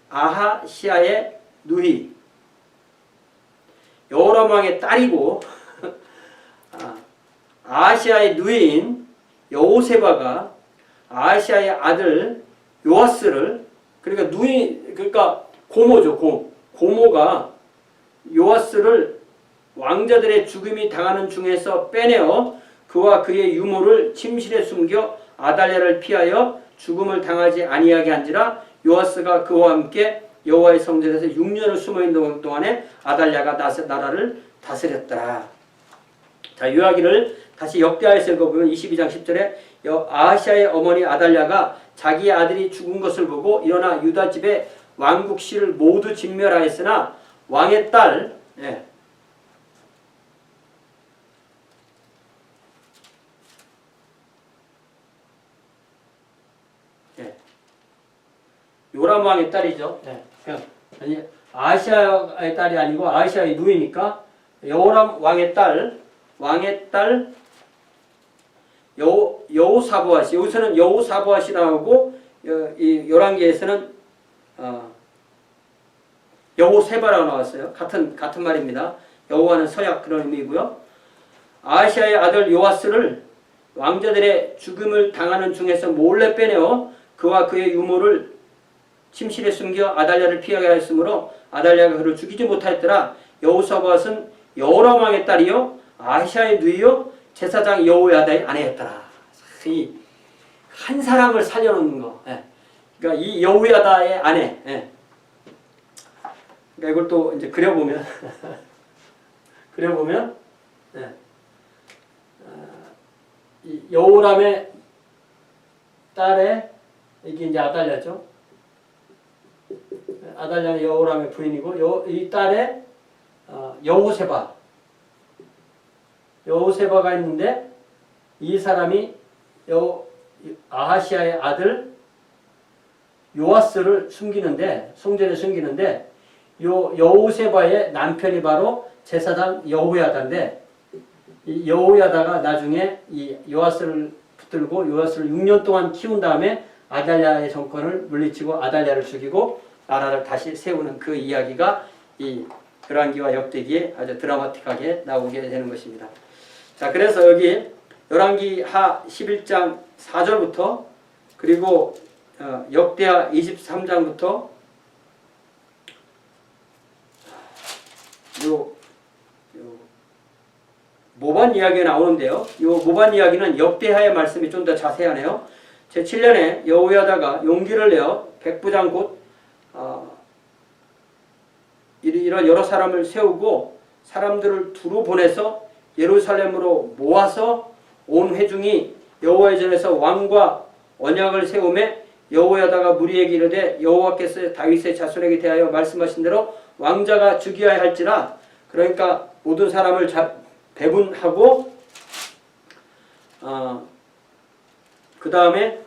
아하시아의 누히 여호람 왕의 딸이고 아하시아의 누이인 여호세바가 아하시아의 아들 요아스를 그러니까 고모죠. 고모가 요아스를 왕자들의 죽음이 당하는 중에서 빼내어 그와 그의 유모를 침실에 숨겨 아달랴를 피하여 죽음을 당하지 아니하게 한지라. 요아스가 그와 함께 여호와의 성전에서 6년을 숨어있는 동안에 아달랴가 나라를 다스렸더라. 자, 이 이야기를 다시 역대하에서 읽어보면 22장 10절에 아하시아의 어머니 아달랴가 자기의 아들이 죽은 것을 보고 일어나 유다 집에 왕국실을 모두 진멸하였으나 왕의 딸 요람 왕의 딸이죠. 아니 아하시아의 딸이 아니고 아하시아의 누이니까 여호람 왕의 딸 여호사보아시. 여기서는 여호사보아시라고 이 열왕기에서는 여호세바라고 나왔어요. 같은 말입니다. 여호와는 서약 그런 의미고요. 아하시아의 아들 요아스를 왕자들의 죽음을 당하는 중에서 몰래 빼내어 그와 그의 유모를 침실에 숨겨 아달랴를 피하게 하였으므로 아달랴가 그를 죽이지 못하였더라. 여호사밧은 여호람 왕의 딸이요 아하시아의 누이요 제사장 여호야다의 아내였더라. 이 한 사람을 살려놓는 거. 그러니까 이 여호야다의 아내. 그러니까 이걸 또 이제 그려보면 이 여호람의 딸의 이게 이제 아달랴죠. 아달랴는 여호람의 부인이고 이 딸의 여호세바가 있는데 이 사람이 아하시아의 아들 요아스를 성전에 숨기는데 여호세바의 남편이 바로 제사장 여호야다인데 이 여호야다가 나중에 이 요아스를 붙들고 요아스를 6년 동안 키운 다음에 아달랴의 정권을 물리치고 아달랴를 죽이고 나라를 다시 세우는 그 이야기가 이 열왕기와 역대기에 아주 드라마틱하게 나오게 되는 것입니다. 자, 그래서 여기 열왕기하 11장 4절부터 그리고 역대하 23장부터 모반 이야기가 나오는데요. 이 모반 이야기는 역대하의 말씀이 좀 더 자세하네요. 제7년에 여호야다가 용기를 내어 백부장 곧 이런 여러 사람을 세우고 사람들을 두루 보내서 예루살렘으로 모아서 온 회중이 여호와의 전에서 왕과 언약을 세우매 여호야다가 무리에게 이르되 여호와께서 다윗의 자손에게 대하여 말씀하신 대로 왕자가 죽여야 할지라. 그러니까 모든 사람을 배분하고 그 다음에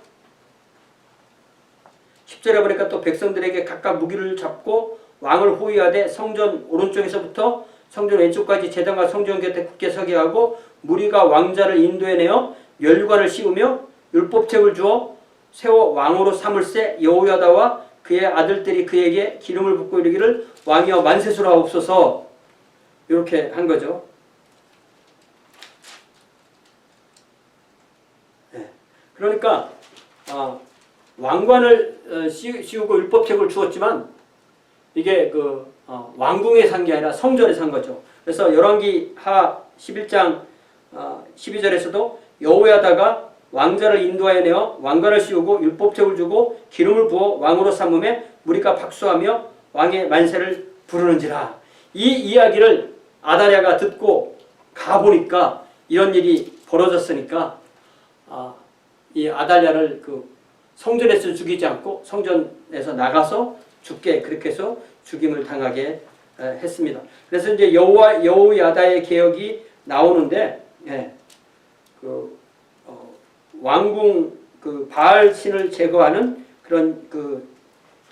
10절에 보니까 또 백성들에게 각각 무기를 잡고 왕을 호위하되 성전 오른쪽에서부터 성전 왼쪽까지 제단과 성전 곁에 굳게 서게 하고 무리가 왕자를 인도해내어 멸관을 씌우며 율법책을 주어 세워 왕으로 삼을세 여호야다와 그의 아들들이 그에게 기름을 붓고 이르기를 왕이여 만세수라옵소서. 이렇게 한 거죠. 네. 그러니까 왕관을 씌우고 율법책을 주었지만 이게 왕궁에 산 게 아니라 성전에 산 거죠. 그래서 열왕기하 11장 12절에서도 여호야다가 왕자를 인도하여 내어 왕관을 씌우고 율법책을 주고 기름을 부어 왕으로 삼음에 무리가 박수하며 왕의 만세를 부르는지라. 이 이야기를 아다랴가 듣고 가보니까 이런 일이 벌어졌으니까 이 아달랴를 성전에서 죽이지 않고 성전에서 나가서 죽게 그렇게 해서 죽임을 당하게 했습니다. 그래서 이제 여호야다의 개혁이 나오는데 왕궁 바알 신을 제거하는 그런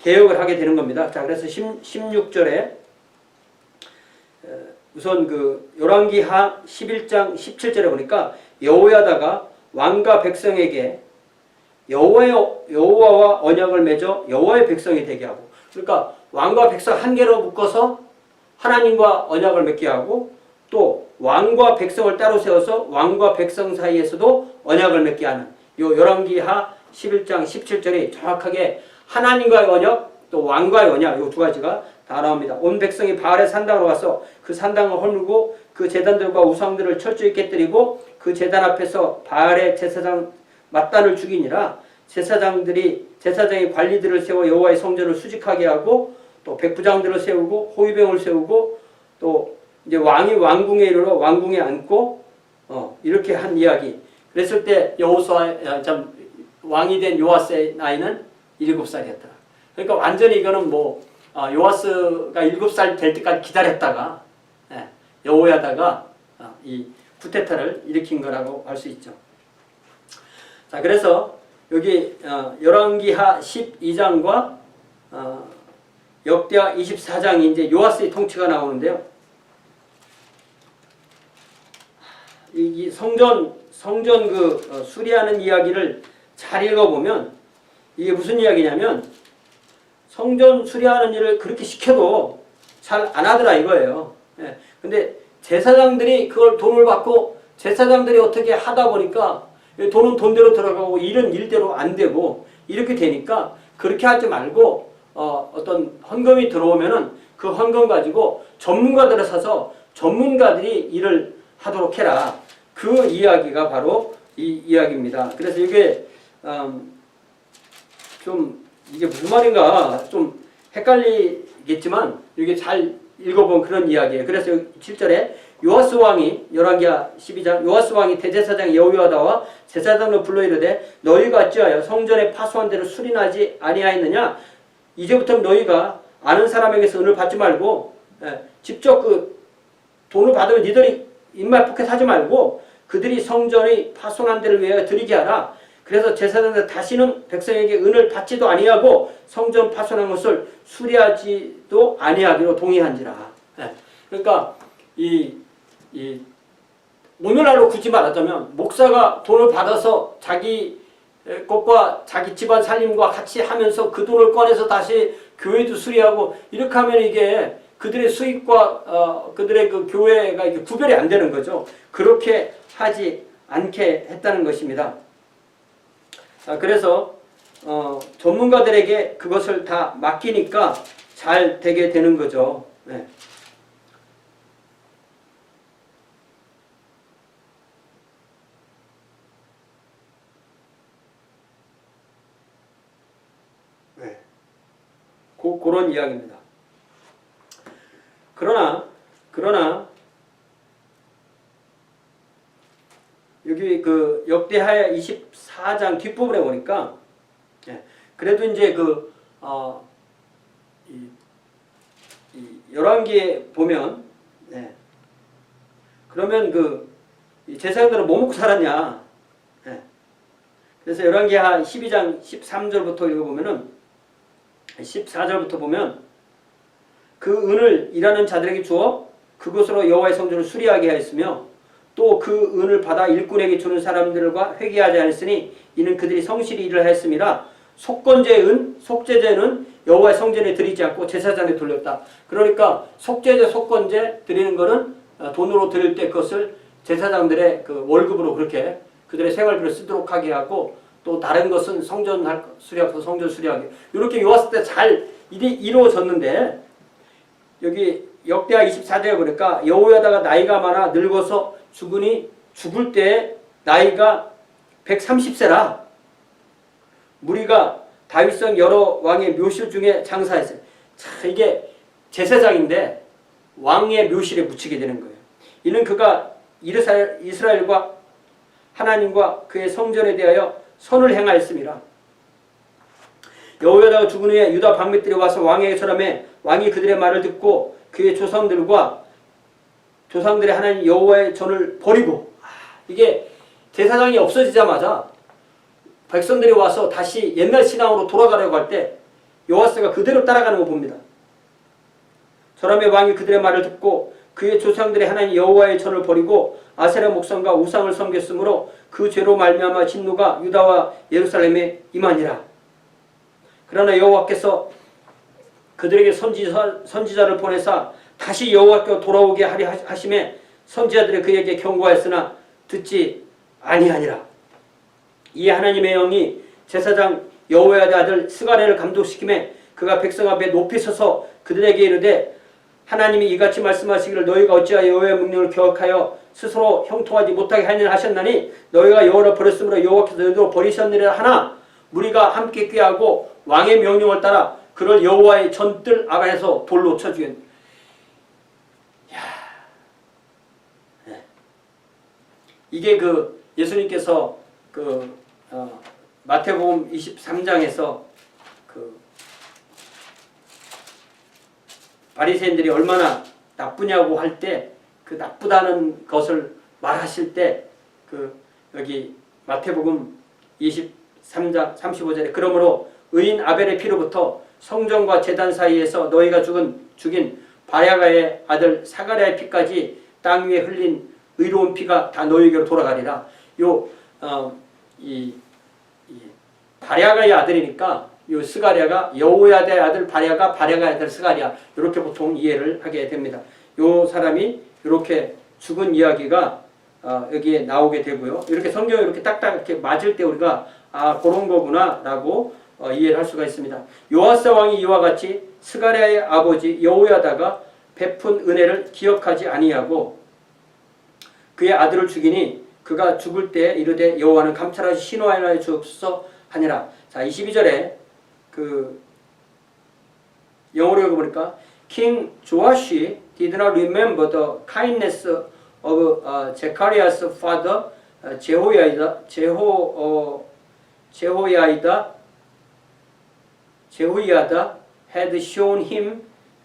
개혁을 하게 되는 겁니다. 자, 그래서 16절에 우선 열왕기하 11장 17절에 보니까 여호야다가 왕과 백성에게 여호와와 언약을 맺어 여호와의 백성이 되게 하고, 그러니까 왕과 백성 한 개로 묶어서 하나님과 언약을 맺게 하고, 또 왕과 백성을 따로 세워서 왕과 백성 사이에서도 언약을 맺게 하는 요 열왕기하 11장 17절이 정확하게 하나님과의 언약 또 왕과의 언약 요 두 가지가 다 나옵니다. 온 백성이 바알의 산당으로 가서 그 산당을 허물고 그 제단들과 우상들을 철저히 깨뜨리고 그 제단 앞에서 바알의 제사장 mat단을 죽이니라. 제사장이 관리들을 세워 여호와의 성전을 수직하게 하고 또 백부장들을 세우고 호위병을 세우고 또 이제 왕이 왕궁에 이르러 왕궁에 앉고 이렇게 한 이야기. 그랬을 때 왕이 된 요아스의 나이는 7살이었더라. 그러니까 완전히 이거는 요아스가 7살 될 때까지 기다렸다가 여호야다가 이 쿠데타를 일으킨 거라고 할 수 있죠. 자, 그래서 여기 열왕기하 12장과 역대하 24장이 이제 요아스의 통치가 나오는데요. 이 성전 수리하는 이야기를 잘 읽어보면 이게 무슨 이야기냐면 성전 수리하는 일을 그렇게 시켜도 잘 안 하더라 이거예요. 근데 제사장들이 그걸 돈을 받고 제사장들이 어떻게 하다 보니까 돈은 돈대로 들어가고 일은 일대로 안 되고 이렇게 되니까 그렇게 하지 말고 어떤 헌금이 들어오면은 그 헌금 가지고 전문가들을 사서 전문가들이 일을 하도록 해라. 그 이야기가 바로 이 이야기입니다. 그래서 이게 좀 이게 무슨 말인가 좀 헷갈리겠지만 이게 잘 읽어본 그런 이야기예요. 그래서 7절에 요아스 왕이 열왕기하 12장 요아스 왕이 대제사장 여호야다와 제사장을 불러 이르되 너희가 어찌하여 성전에 파수한 대로 수리나지 아니하였느냐. 이제부터 너희가 아는 사람에게서 은을 받지 말고 직접 돈을 받으면 니들이 입맛 포켓 하지 말고 그들이 성전의 파손한 데를 위하여 드리게 하라. 그래서 제사장들 다시는 백성에게 은을 받지도 아니하고 성전 파손한 것을 수리하지도 아니하기로 동의한지라. 그러니까 오늘날로 굳이 말하자면 목사가 돈을 받아서 자기 것과 자기 집안 살림과 같이 하면서 그 돈을 꺼내서 다시 교회도 수리하고 이렇게 하면 이게 그들의 수익과 그들의 그 교회가 이게 구별이 안 되는 거죠. 그렇게 하지 않게 했다는 것입니다. 그래서 전문가들에게 그것을 다 맡기니까 잘 되게 되는 거죠. 네. 그런 이야기입니다. 그러나 여기 그 역대하 24장 뒷부분에 보니까 그래도 이제 이 열왕기에 보면 그러면 이 제사장들은 뭐 먹고 살았냐? 그래서 열왕기하 12장 13절부터 읽어보면은 14절부터 보면 그 은을 일하는 자들에게 주어 그곳으로 여호와의 성전을 수리하게 하였으며 또 그 은을 받아 일꾼에게 주는 사람들과 회개하지 않았으니 이는 그들이 성실히 일을 하였음이라. 속건제의 은, 속죄제의 은 여호와의 성전에 드리지 않고 제사장에 돌렸다. 그러니까 속죄제, 속건제 드리는 거는 돈으로 드릴 때 그것을 제사장들의 그 월급으로 그렇게 그들의 생활비로 쓰도록 하게 하고 또 다른 것은 성전 수리하고 성전 수리하게 이렇게 요았을 때 잘 이루어졌는데 여기 역대하 24장에 보니까 여호야다가 나이가 많아 늙어서 죽을 때 나이가 130세라 무리가 다윗성 여러 왕의 묘실 중에 장사했어요. 자, 이게 제사장인데 왕의 묘실에 묻히게 되는 거예요. 이는 그가 이스라엘과 하나님과 그의 성전에 대하여 선을 행하였습니다. 여호야다가 죽은 후에 유다 방백들이 와서 왕에게 절하매 왕이 그들의 말을 듣고 그의 조상들의 하나님 여호와의 전을 버리고 이게 제사장이 없어지자마자 백성들이 와서 다시 옛날 신앙으로 돌아가려고 할 때 요아스가 그대로 따라가는 거 봅니다. 절하매 왕이 그들의 말을 듣고 그의 조상들의 하나님 여호와의 전을 버리고 아세라 목상과 우상을 섬겼으므로 그 죄로 말미암아 진노가 유다와 예루살렘에 임하니라. 그러나 여호와께서 그들에게 선지자를 보내사 다시 여호와께로 돌아오게 하려 하심에 선지자들이 그에게 경고하였으나 듣지 아니하니라. 이 하나님의 영이 제사장 여호야다의 아들 스가랴를 감독시키매 그가 백성 앞에 높이 서서 그들에게 이르되 하나님이 이같이 말씀하시기를 너희가 어찌하여 여호와의 명령을 기억하여 스스로 형통하지 못하게 하느냐 하셨나니 너희가 여호와를 버렸으므로 여호와께서 너희도 버리셨느니라 하나 무리가 함께 꾀하고 왕의 명령을 따라 그를 여호와의 전뜰 아간에서 돌로 쳐 죽였다. 이게 예수님께서 마태복음 23장에서 바리새인들이 얼마나 나쁘냐고 할 때 그 나쁘다는 것을 말하실 때 여기 마태복음 23장 35절에 그러므로 의인 아벨의 피로부터 성전과 제단 사이에서 너희가 죽인 바야가의 아들 사가랴의 피까지 땅 위에 흘린 의로운 피가 다 너희에게로 돌아가리라. 이 바랴가의 아들이니까 요 스가랴가 여호야다의 아들 바랴가, 바랴가의 아들 스가랴 이렇게 보통 이해를 하게 됩니다. 요 사람이 이렇게 죽은 이야기가 여기에 나오게 되고요. 이렇게 성경이 이렇게 딱딱 이렇게 맞을 때 우리가 그런 거구나라고 이해를 할 수가 있습니다. 요아스 왕이 이와 같이 스가랴의 아버지 여호야다가 베푼 은혜를 기억하지 아니하고 그의 아들을 죽이니 그가 죽을 때 이르되 여호와는 감찰하시 신호하여 주옵소서 하니라. 자, 22절에 영어로 읽어보니까 King Joash did not remember the kindness of Zechariah's father Jehoiada had shown him,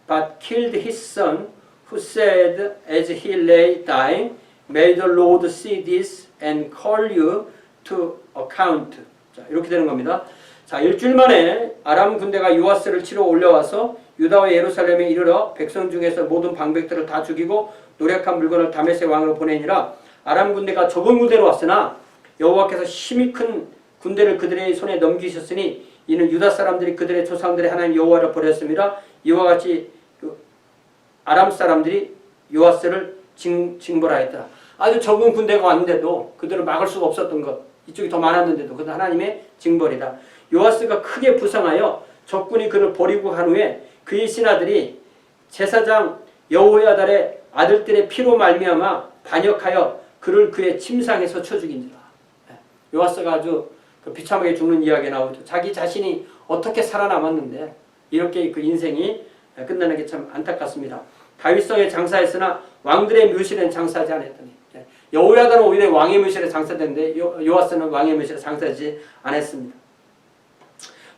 but killed his son, who said as he lay dying, May the Lord see this and call you to account. 자, 이렇게 되는 겁니다. 자, 일주일 만에 아람 군대가 요아스를 치러 올라와서 유다와 예루살렘에 이르러 백성 중에서 모든 방백들을 다 죽이고 노력한 물건을 다메섹 왕으로 보내니라. 아람 군대가 적은 군대로 왔으나 여호와께서 힘이 큰 군대를 그들의 손에 넘기셨으니 이는 유다 사람들이 그들의 조상들의 하나님 여호와를 버렸습니다. 이와 같이 아람 사람들이 요아스를 징벌하였더라. 아주 적은 군대가 왔는데도 그들을 막을 수가 없었던 것, 이쪽이 더 많았는데도 그것은 하나님의 징벌이다. 요아스가 크게 부상하여 적군이 그를 버리고 간 후에 그의 신하들이 제사장 여호야다의 아들들의 피로 말미암아 반역하여 그를 그의 침상에서 쳐 죽인지라. 요아스가 아주 비참하게 죽는 이야기가 나오죠. 자기 자신이 어떻게 살아남았는데 이렇게 그 인생이 끝나는 게 참 안타깝습니다. 다윗성에 장사했으나 왕들의 묘실에는 장사하지 않았더니 여호야다는 오히려 왕의 묘실에 장사됐는데 요아스는 왕의 묘실에 장사하지 않았습니다.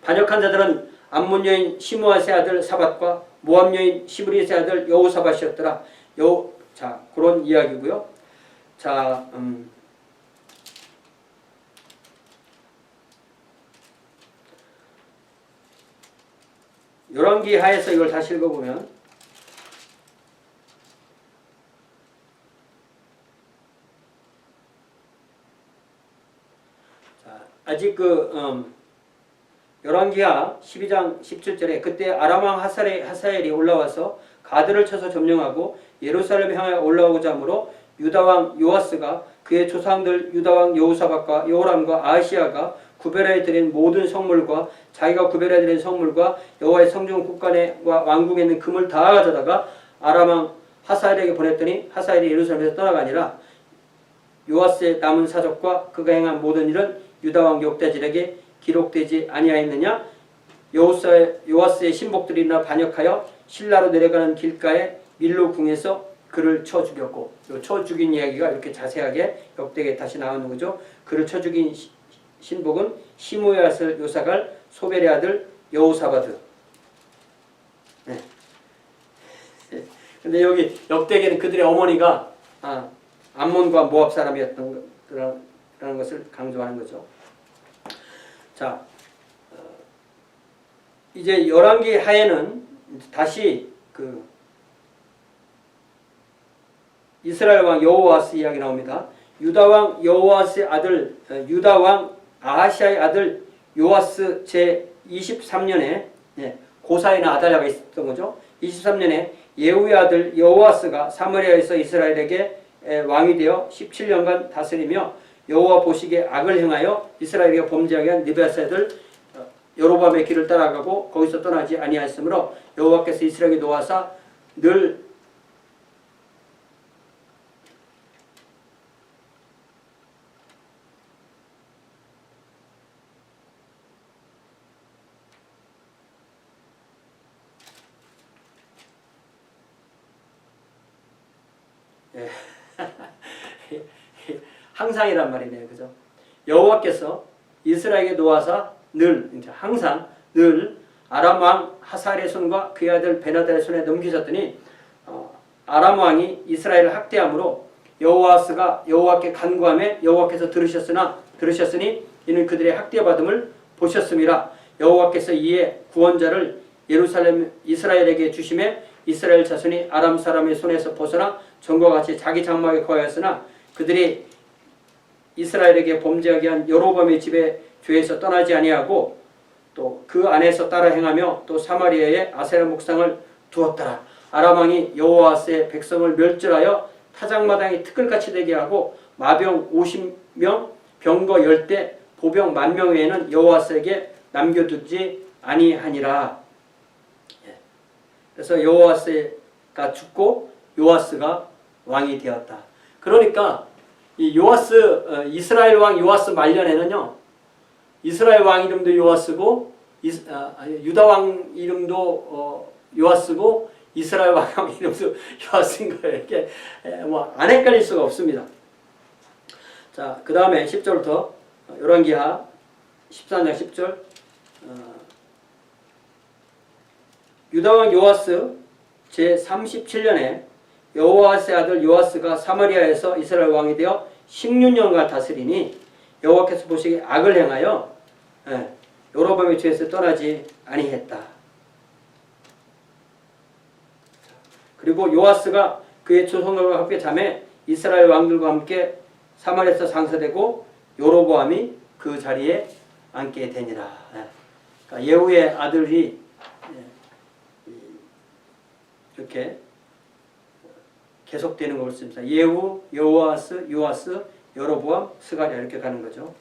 반역한 자들은 암몬 여인 시므아스의 아들 사밧과 모압 여인 시브리스의 아들 여호사밧이었더라. 자, 그런 이야기고요. 자, 열왕기 하에서 이걸 다시 읽어보면 자, 아직 열왕기하 12장 17절에 그때 아람왕 하사엘이 올라와서 가드를 쳐서 점령하고 예루살렘 향해 올라오고자 하므로 유다왕 요아스가 그의 조상들 유다왕 여호사밧과 여호람과 아하시야가 구별해 드린 모든 성물과 자기가 구별해 드린 성물과 여호와의 성중 국간과 왕궁에 있는 금을 다 가져다가 아람왕 하사엘에게 보냈더니 하사엘이 예루살렘에서 떠나가 아니라 요아스의 남은 사적과 그가 행한 모든 일은 유다왕 역대질에게 기록되지 아니하였느냐. 요아스의 신복들이나 반역하여 신라로 내려가는 길가에 밀로 궁에서 그를 쳐 죽였고, 쳐 죽인 이야기가 이렇게 자세하게 역대기에 다시 나오는 거죠. 그를 쳐 죽인 신복은 시므야스 요사갈 소벨의 아들 여호사밧. 네. 근데 여기 역대기에는 그들의 어머니가 암몬과 모압 사람이었던 거라는 것을 강조하는 거죠. 자, 이제 열왕기 하에는 다시 이스라엘 왕 여호아스 이야기 나옵니다. 유다 왕 여호아스의 아들 유다 왕 아하시아의 아들 요아스 제 23년에 고사이나 아달랴가 있었던 거죠. 23년에 예후의 아들 여호아스가 사마리아에서 이스라엘에게 왕이 되어 17년간 다스리며 여호와 보시기에 악을 행하여 이스라엘에게 범죄하게 한 느바세 아들 여로보암의 길을 따라가고 거기서 떠나지 아니하였으므로 여호와께서 이스라엘에게 놓아사 늘 항상이란 말이네요. 그죠? 여호와께서 이스라엘에게 놓아사 늘 항상 늘 아람 왕 하사엘의 손과 그의 아들 베나다의 손에 넘기셨더니 아람 왕이 이스라엘을 학대함으로 여호아스가 여호와께 간구하며 여호와께서 들으셨으니 이는 그들의 학대받음을 보셨음이라. 여호와께서 이에 구원자를 예루살렘 이스라엘에게 주심에 이스라엘 자손이 아람 사람의 손에서 벗어나 전과 같이 자기 장막에 거하였으나 그들이 이스라엘에게 범죄하게 한 여로보암의 집에 죄에서 떠나지 아니하고 또 그 안에서 따라 행하며 또 사마리아에 아세라 목상을 두었더라. 아람 왕이 여호아스의 백성을 멸절하여 타작마당이 티끌같이 되게 하고 마병 50명 병거 10대 보병 10,000명 외에는 여호아스에게 남겨두지 아니하니라. 그래서 여호아스가 죽고 요아스가 왕이 되었다. 그러니까 이 요아스 이스라엘 왕 요아스 말년에는요, 이스라엘 왕 이름도 요아스고 유다 왕 이름도 요아스고 이스라엘 왕 이름도 요아스인 거예요. 이렇게 뭐 안 헷갈릴 수가 없습니다. 자, 그 다음에 10절부터 열왕기하 13장 10절 유다 왕 요아스 제 37년에 여호아스의 아들 요아스가 사마리아에서 이스라엘 왕이 되어 16년간 다스리니 여호와께서 보시기에 악을 행하여 여로보암의 죄에서 떠나지 아니했다. 그리고 요아스가 그의 조상들과 함께 잠에 이스라엘 왕들과 함께 사마리아에서 장사되고 여로보암이 그 자리에 앉게 되니라. 그러니까 예후의 아들이 이렇게 계속되는 걸 볼 수 있습니다. 예후, 여호아스, 요아스, 여로보암, 스가랴 이렇게 가는 거죠.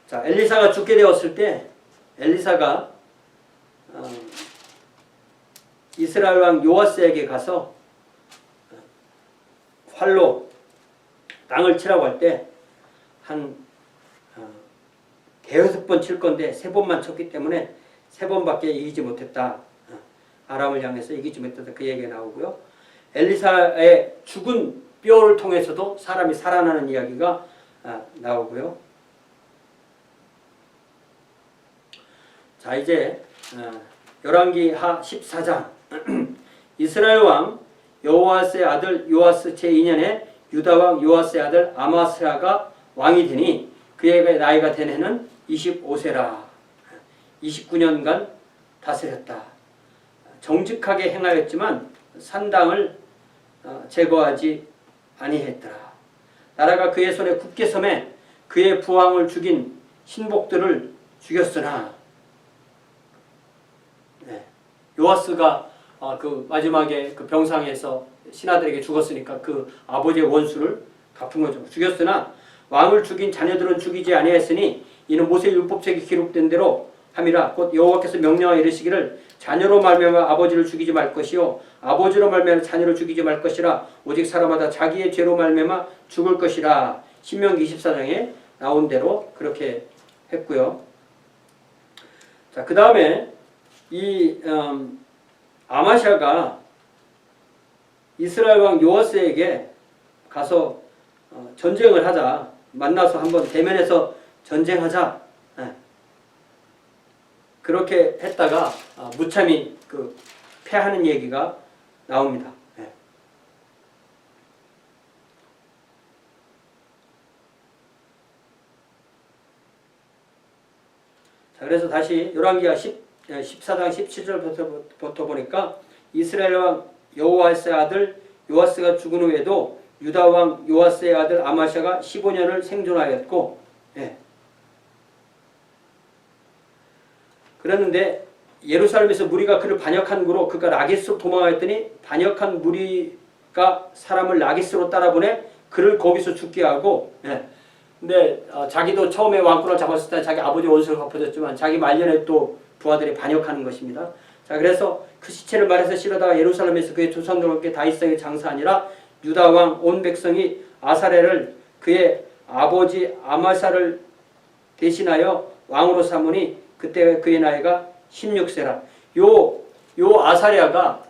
자, 엘리사가 죽게 되었을 때 엘리사가 이스라엘 왕 요아스에게 가서 활로 땅을 치라고 할 때 한 대여섯 번 칠 건데 3번만 쳤기 때문에 3번밖에 이기지 못했다. 아람을 향해서 이기지 못했다. 그 얘기가 나오고요. 엘리사의 죽은 뼈를 통해서도 사람이 살아나는 이야기가 나오고요. 자, 이제 열왕기하 14장 이스라엘 왕 여호아스의 아들 요아스 제2년에 유다 왕 요아스의 아들 아마스야가 왕이 되니 그의 나이가 된 해는 25세라. 29년간 다스렸다. 정직하게 행하였지만 산당을 제거하지 아니했더라. 나라가 그의 손에 굳게 섬에 그의 부왕을 죽인 신복들을 죽였으나 요아스가 그 마지막에 그 병상에서 신하들에게 죽었으니까 그 아버지의 원수를 갚은 거죠. 죽였으나 왕을 죽인 자녀들은 죽이지 아니하였으니 이는 모세 율법책에 기록된 대로 함이라. 곧 여호와께서 명령하여 이르시기를 자녀로 말미암아 아버지를 죽이지 말 것이요 아버지로 말미암아 자녀를 죽이지 말 것이라. 오직 사람마다 자기의 죄로 말미암아 죽을 것이라. 신명기 24장에 나온 대로 그렇게 했고요. 자, 그 다음에 이 아마샤가 이스라엘 왕 요아스에게 가서 전쟁을 하자. 만나서 한번 대면해서 전쟁하자. 그렇게 했다가 무참히 그 패하는 얘기가 나옵니다. 자, 그래서 다시 열왕기하 14장 17절부터 보니까 이스라엘 왕 여호아스의 아들 요아스가 죽은 후에도 유다 왕 요아스의 아들 아마샤가 15년을 생존하였고, 그랬는데 예루살렘에서 무리가 그를 반역한 후로 그가 라기스로 도망하였더니 반역한 무리가 사람을 라기스로 따라보내 그를 거기서 죽게 하고, 근데 자기도 처음에 왕권을 잡았을 때 자기 아버지 원수를 갚아줬지만 자기 말년에 또 부하들이 반역하는 것입니다. 자, 그래서 그 시체를 말해서 실어다가 예루살렘에서 그의 조상들과 함께 다윗성에 장사하니라. 유다 왕 온 백성이 아사랴를 그의 아버지 아마사를 대신하여 왕으로 삼으니 그때 그의 나이가 16세라. 요 아사랴가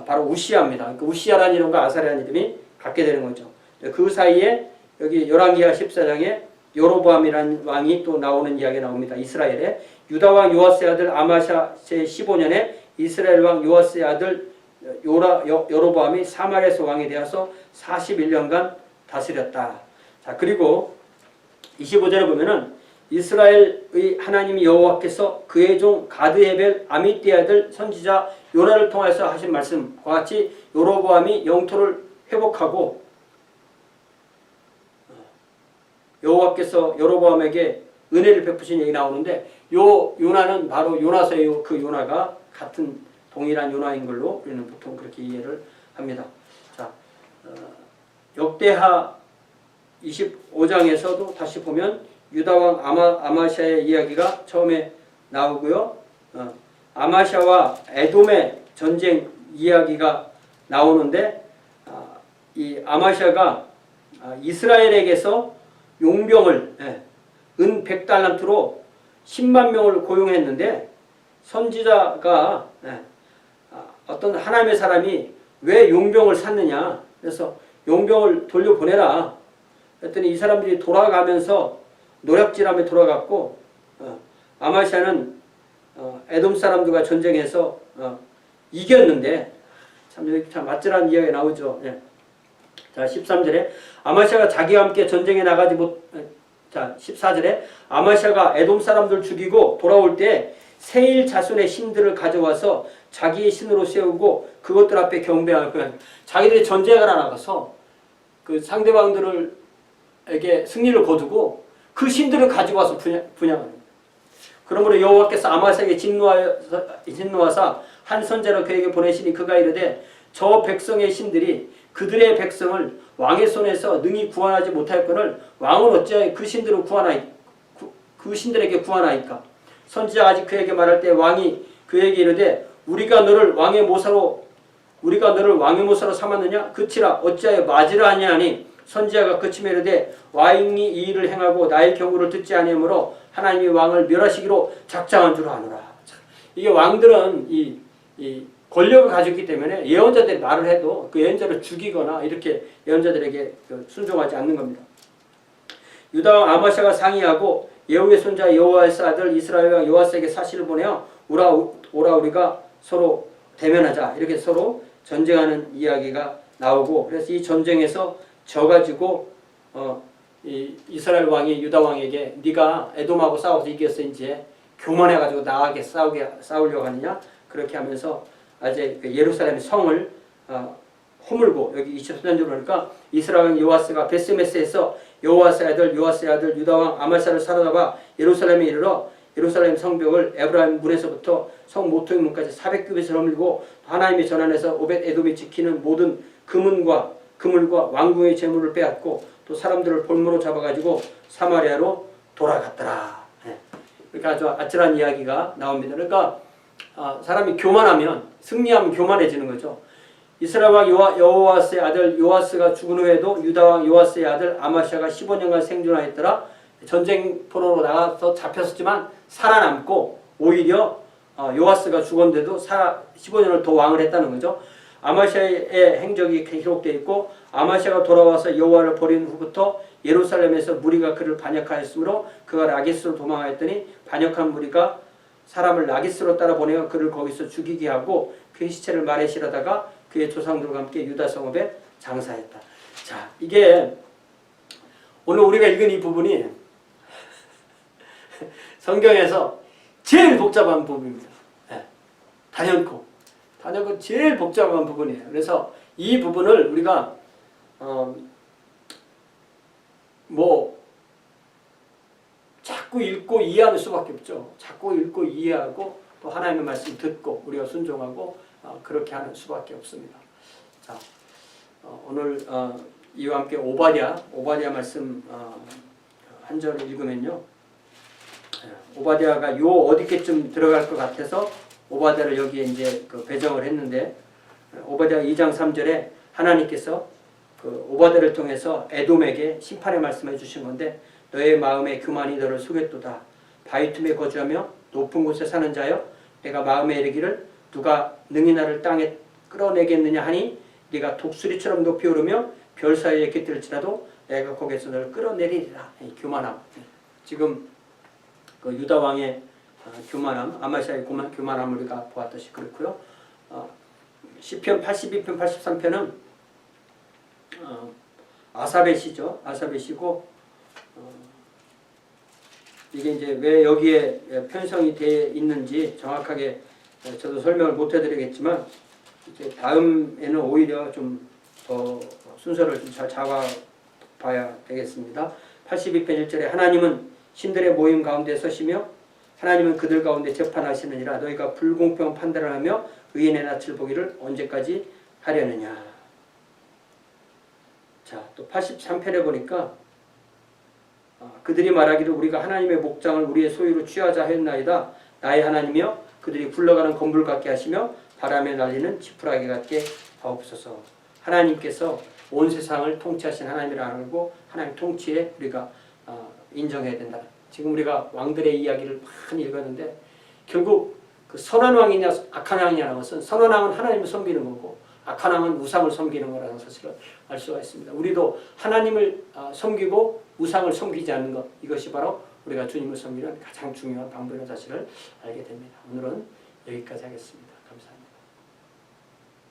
바로 우시야입니다. 그러니까 우시야라는 이름과 아사랴라는 이름이 같게 되는 거죠. 그 사이에 여기 열왕기하 14장에 여로보암이라는 왕이 또 나오는 이야기가 나옵니다. 이스라엘에 유다 왕 요아스의 아들 아마샤 제15년에 이스라엘 왕 요아스의 아들 여로보암이 사마리아에서 왕이 되어서 41년간 다스렸다. 자, 그리고 25절에 보면은 이스라엘의 하나님 여호와께서 그의 종 가드헤벨 아미띠 아들 선지자 요나를 통해서 하신 말씀과 같이 여로보암이 영토를 회복하고 여호와께서 여로보암에게 은혜를 베푸신 얘기 나오는데 요 요나는 바로 요나서의 그 요나가 같은 동일한 요나인 걸로 우리는 보통 그렇게 이해를 합니다. 자, 역대하 25장에서도 다시 보면 유다왕 아마샤의 이야기가 처음에 나오고요. 아마샤와 에돔의 전쟁 이야기가 나오는데 이 아마샤가 이스라엘에게서 용병을 은 100달란트로 10만 명을 고용했는데 선지자가 어떤 하나님의 사람이 왜 용병을 샀느냐, 그래서 용병을 돌려보내라 그랬더니 이 사람들이 돌아가면서 노략질하며 돌아갔고 아마샤는 에돔 사람들과 전쟁해서 이겼는데 참 아찔한 이야기가 나오죠. 자, 13절에 아마샤가 자기와 함께 전쟁에 나가지 자, 14절에 아마샤가 에돔 사람들 죽이고 돌아올 때 세일 자손의 신들을 가져와서 자기의 신으로 세우고 그것들 앞에 경배하고, 자기들이 전쟁에 나가서 그 상대방들에게 승리를 거두고 그 신들을 가지고 와서 분양하는 거예요. 그러므로 여호와께서 아마샤에게 진노하사 한 선자를 그에게 보내시니 그가 이르되 저 백성의 신들이 그들의 백성을 왕의 손에서 능히 구원하지 못할거늘 왕은 어찌하여 그 신들에게 구하나이까. 선지자가 아직 그에게 말할 때 왕이 그에게 이르되 우리가 너를 왕의 모사로 삼았느냐? 그치라 어찌하여 맞으라 하냐니 선지자가 그치며 이르되 왕이 이 일을 행하고 나의 경고를 듣지 아니하므로 하나님이 왕을 멸하시기로 작정한 줄 아노라. 이게 왕들은 이 권력을 가졌기 때문에 예언자들이 말을 해도 그 예언자를 죽이거나 이렇게 예언자들에게 순종하지 않는 겁니다. 유다 왕 아마샤가 상의하고 예후의 손자 여호아스 아들 이스라엘 왕 요아스에게 사실을 보내어 오라 우리가 서로 대면하자 이렇게 서로 전쟁하는 이야기가 나오고, 그래서 이 전쟁에서 져가지고 이 이스라엘 왕이 유다 왕에게 네가 에돔하고 싸워서 이겼어 이제 교만해가지고 나에게 싸우려고 하느냐 그렇게 하면서 아제 그 예루살렘 성을 허물고, 여기 23절로 보니까 이스라엘 왕 요아스가 베스메스에서 여호아스의 아들 유다 왕 아말사를 사로잡아 예루살렘에 이르러 예루살렘 성벽을 에브라임 문에서부터 성 모퉁이 문까지 400규빗을 허물고 하나님의 전환에서 오벳 에돔이 지키는 모든 그물과 왕궁의 재물을 빼앗고 또 사람들을 볼모로 잡아가지고 사마리아로 돌아갔더라. 그러니까 아주 아찔한 이야기가 나옵니다. 그러니까 사람이 교만하면, 승리하면 교만해지는 거죠. 이스라엘 왕 여호아스의 아들 요아스가 죽은 후에도 유다 왕 요아스의 아들 아마샤가 15년간 생존하였더라. 전쟁포로로 나가서 잡혔었지만 살아남고 오히려 요아스가 죽었는데도 15년을 더 왕을 했다는 거죠. 아마샤의 행적이 기록되어 있고, 아마샤가 돌아와서 여호와를 버린 후부터 예루살렘에서 무리가 그를 반역하였으므로 그가 라기스로 도망하였더니 반역한 무리가 사람을 라기스로 따라 보내어 그를 거기서 죽이게 하고 그의 시체를 말에 실어다가 그의 조상들과 함께 유다 성읍에 장사했다. 자, 이게 오늘 우리가 읽은 이 부분이 성경에서 제일 복잡한 부분입니다. 단연코 제일 복잡한 부분이에요. 그래서 이 부분을 우리가 자꾸 읽고 이해하는 수밖에 없죠. 자꾸 읽고 이해하고 또 하나님의 말씀 듣고 우리가 순종하고 그렇게 하는 수밖에 없습니다. 자, 오늘 이와 함께 오바댜 말씀 한 절을 읽으면요. 오바댜가 요 어디께쯤 들어갈 것 같아서 오바댜를 여기에 이제 배정을 했는데, 오바댜 2장 3절에 하나님께서 그 오바댜를 통해서 에돔에게 심판의 말씀해 주신 건데, 너의 마음의 교만이 너를 속였도다. 바위 틈에 거주하며 높은 곳에 사는 자여, 내가 마음에 이르기를 누가 능히 나를 땅에 끌어내겠느냐 하니 네가 독수리처럼 높이 오르며 별 사이에 깃들지라도 내가 거기에서 너를 끌어내리리라. 교만함. 지금 그 유다 왕의 교만함, 아마샤의 교만함을 우리가 보았듯이 그렇고요. 시편 82편, 83편은 아삽의 시죠. 아삽의 시고, 이게 이제 왜 여기에 편성이 되어 있는지 정확하게 저도 설명을 못 해드리겠지만, 이제 다음에는 오히려 좀 더 순서를 좀 잘 잡아봐야 되겠습니다. 82편 1절에 하나님은 신들의 모임 가운데 서시며 하나님은 그들 가운데 재판하시느니라. 너희가 불공평한 판단을 하며 의인의 낯을 보기를 언제까지 하려느냐. 자, 또 83편에 보니까 그들이 말하기를 우리가 하나님의 목장을 우리의 소유로 취하자 했나이다. 나의 하나님이여 그들이 굴러가는 건물 같게 하시며 바람에 날리는 지푸라기 같게 하옵소서. 하나님께서 온 세상을 통치하신 하나님이라 알고 하나님 통치에 우리가 인정해야 된다. 지금 우리가 왕들의 이야기를 많이 읽었는데 결국 그 선한 왕이냐 악한 왕이냐는 것은, 선한 왕은 하나님을 섬기는 거고 악한 왕은 우상을 섬기는 거라는 사실을 알 수가 있습니다. 우리도 하나님을 섬기고 우상을 섬기지 않는 것, 이것이 바로 우리가 주님을 섬기는 가장 중요한 방법이라는 사실을 알게 됩니다. 오늘은 여기까지 하겠습니다.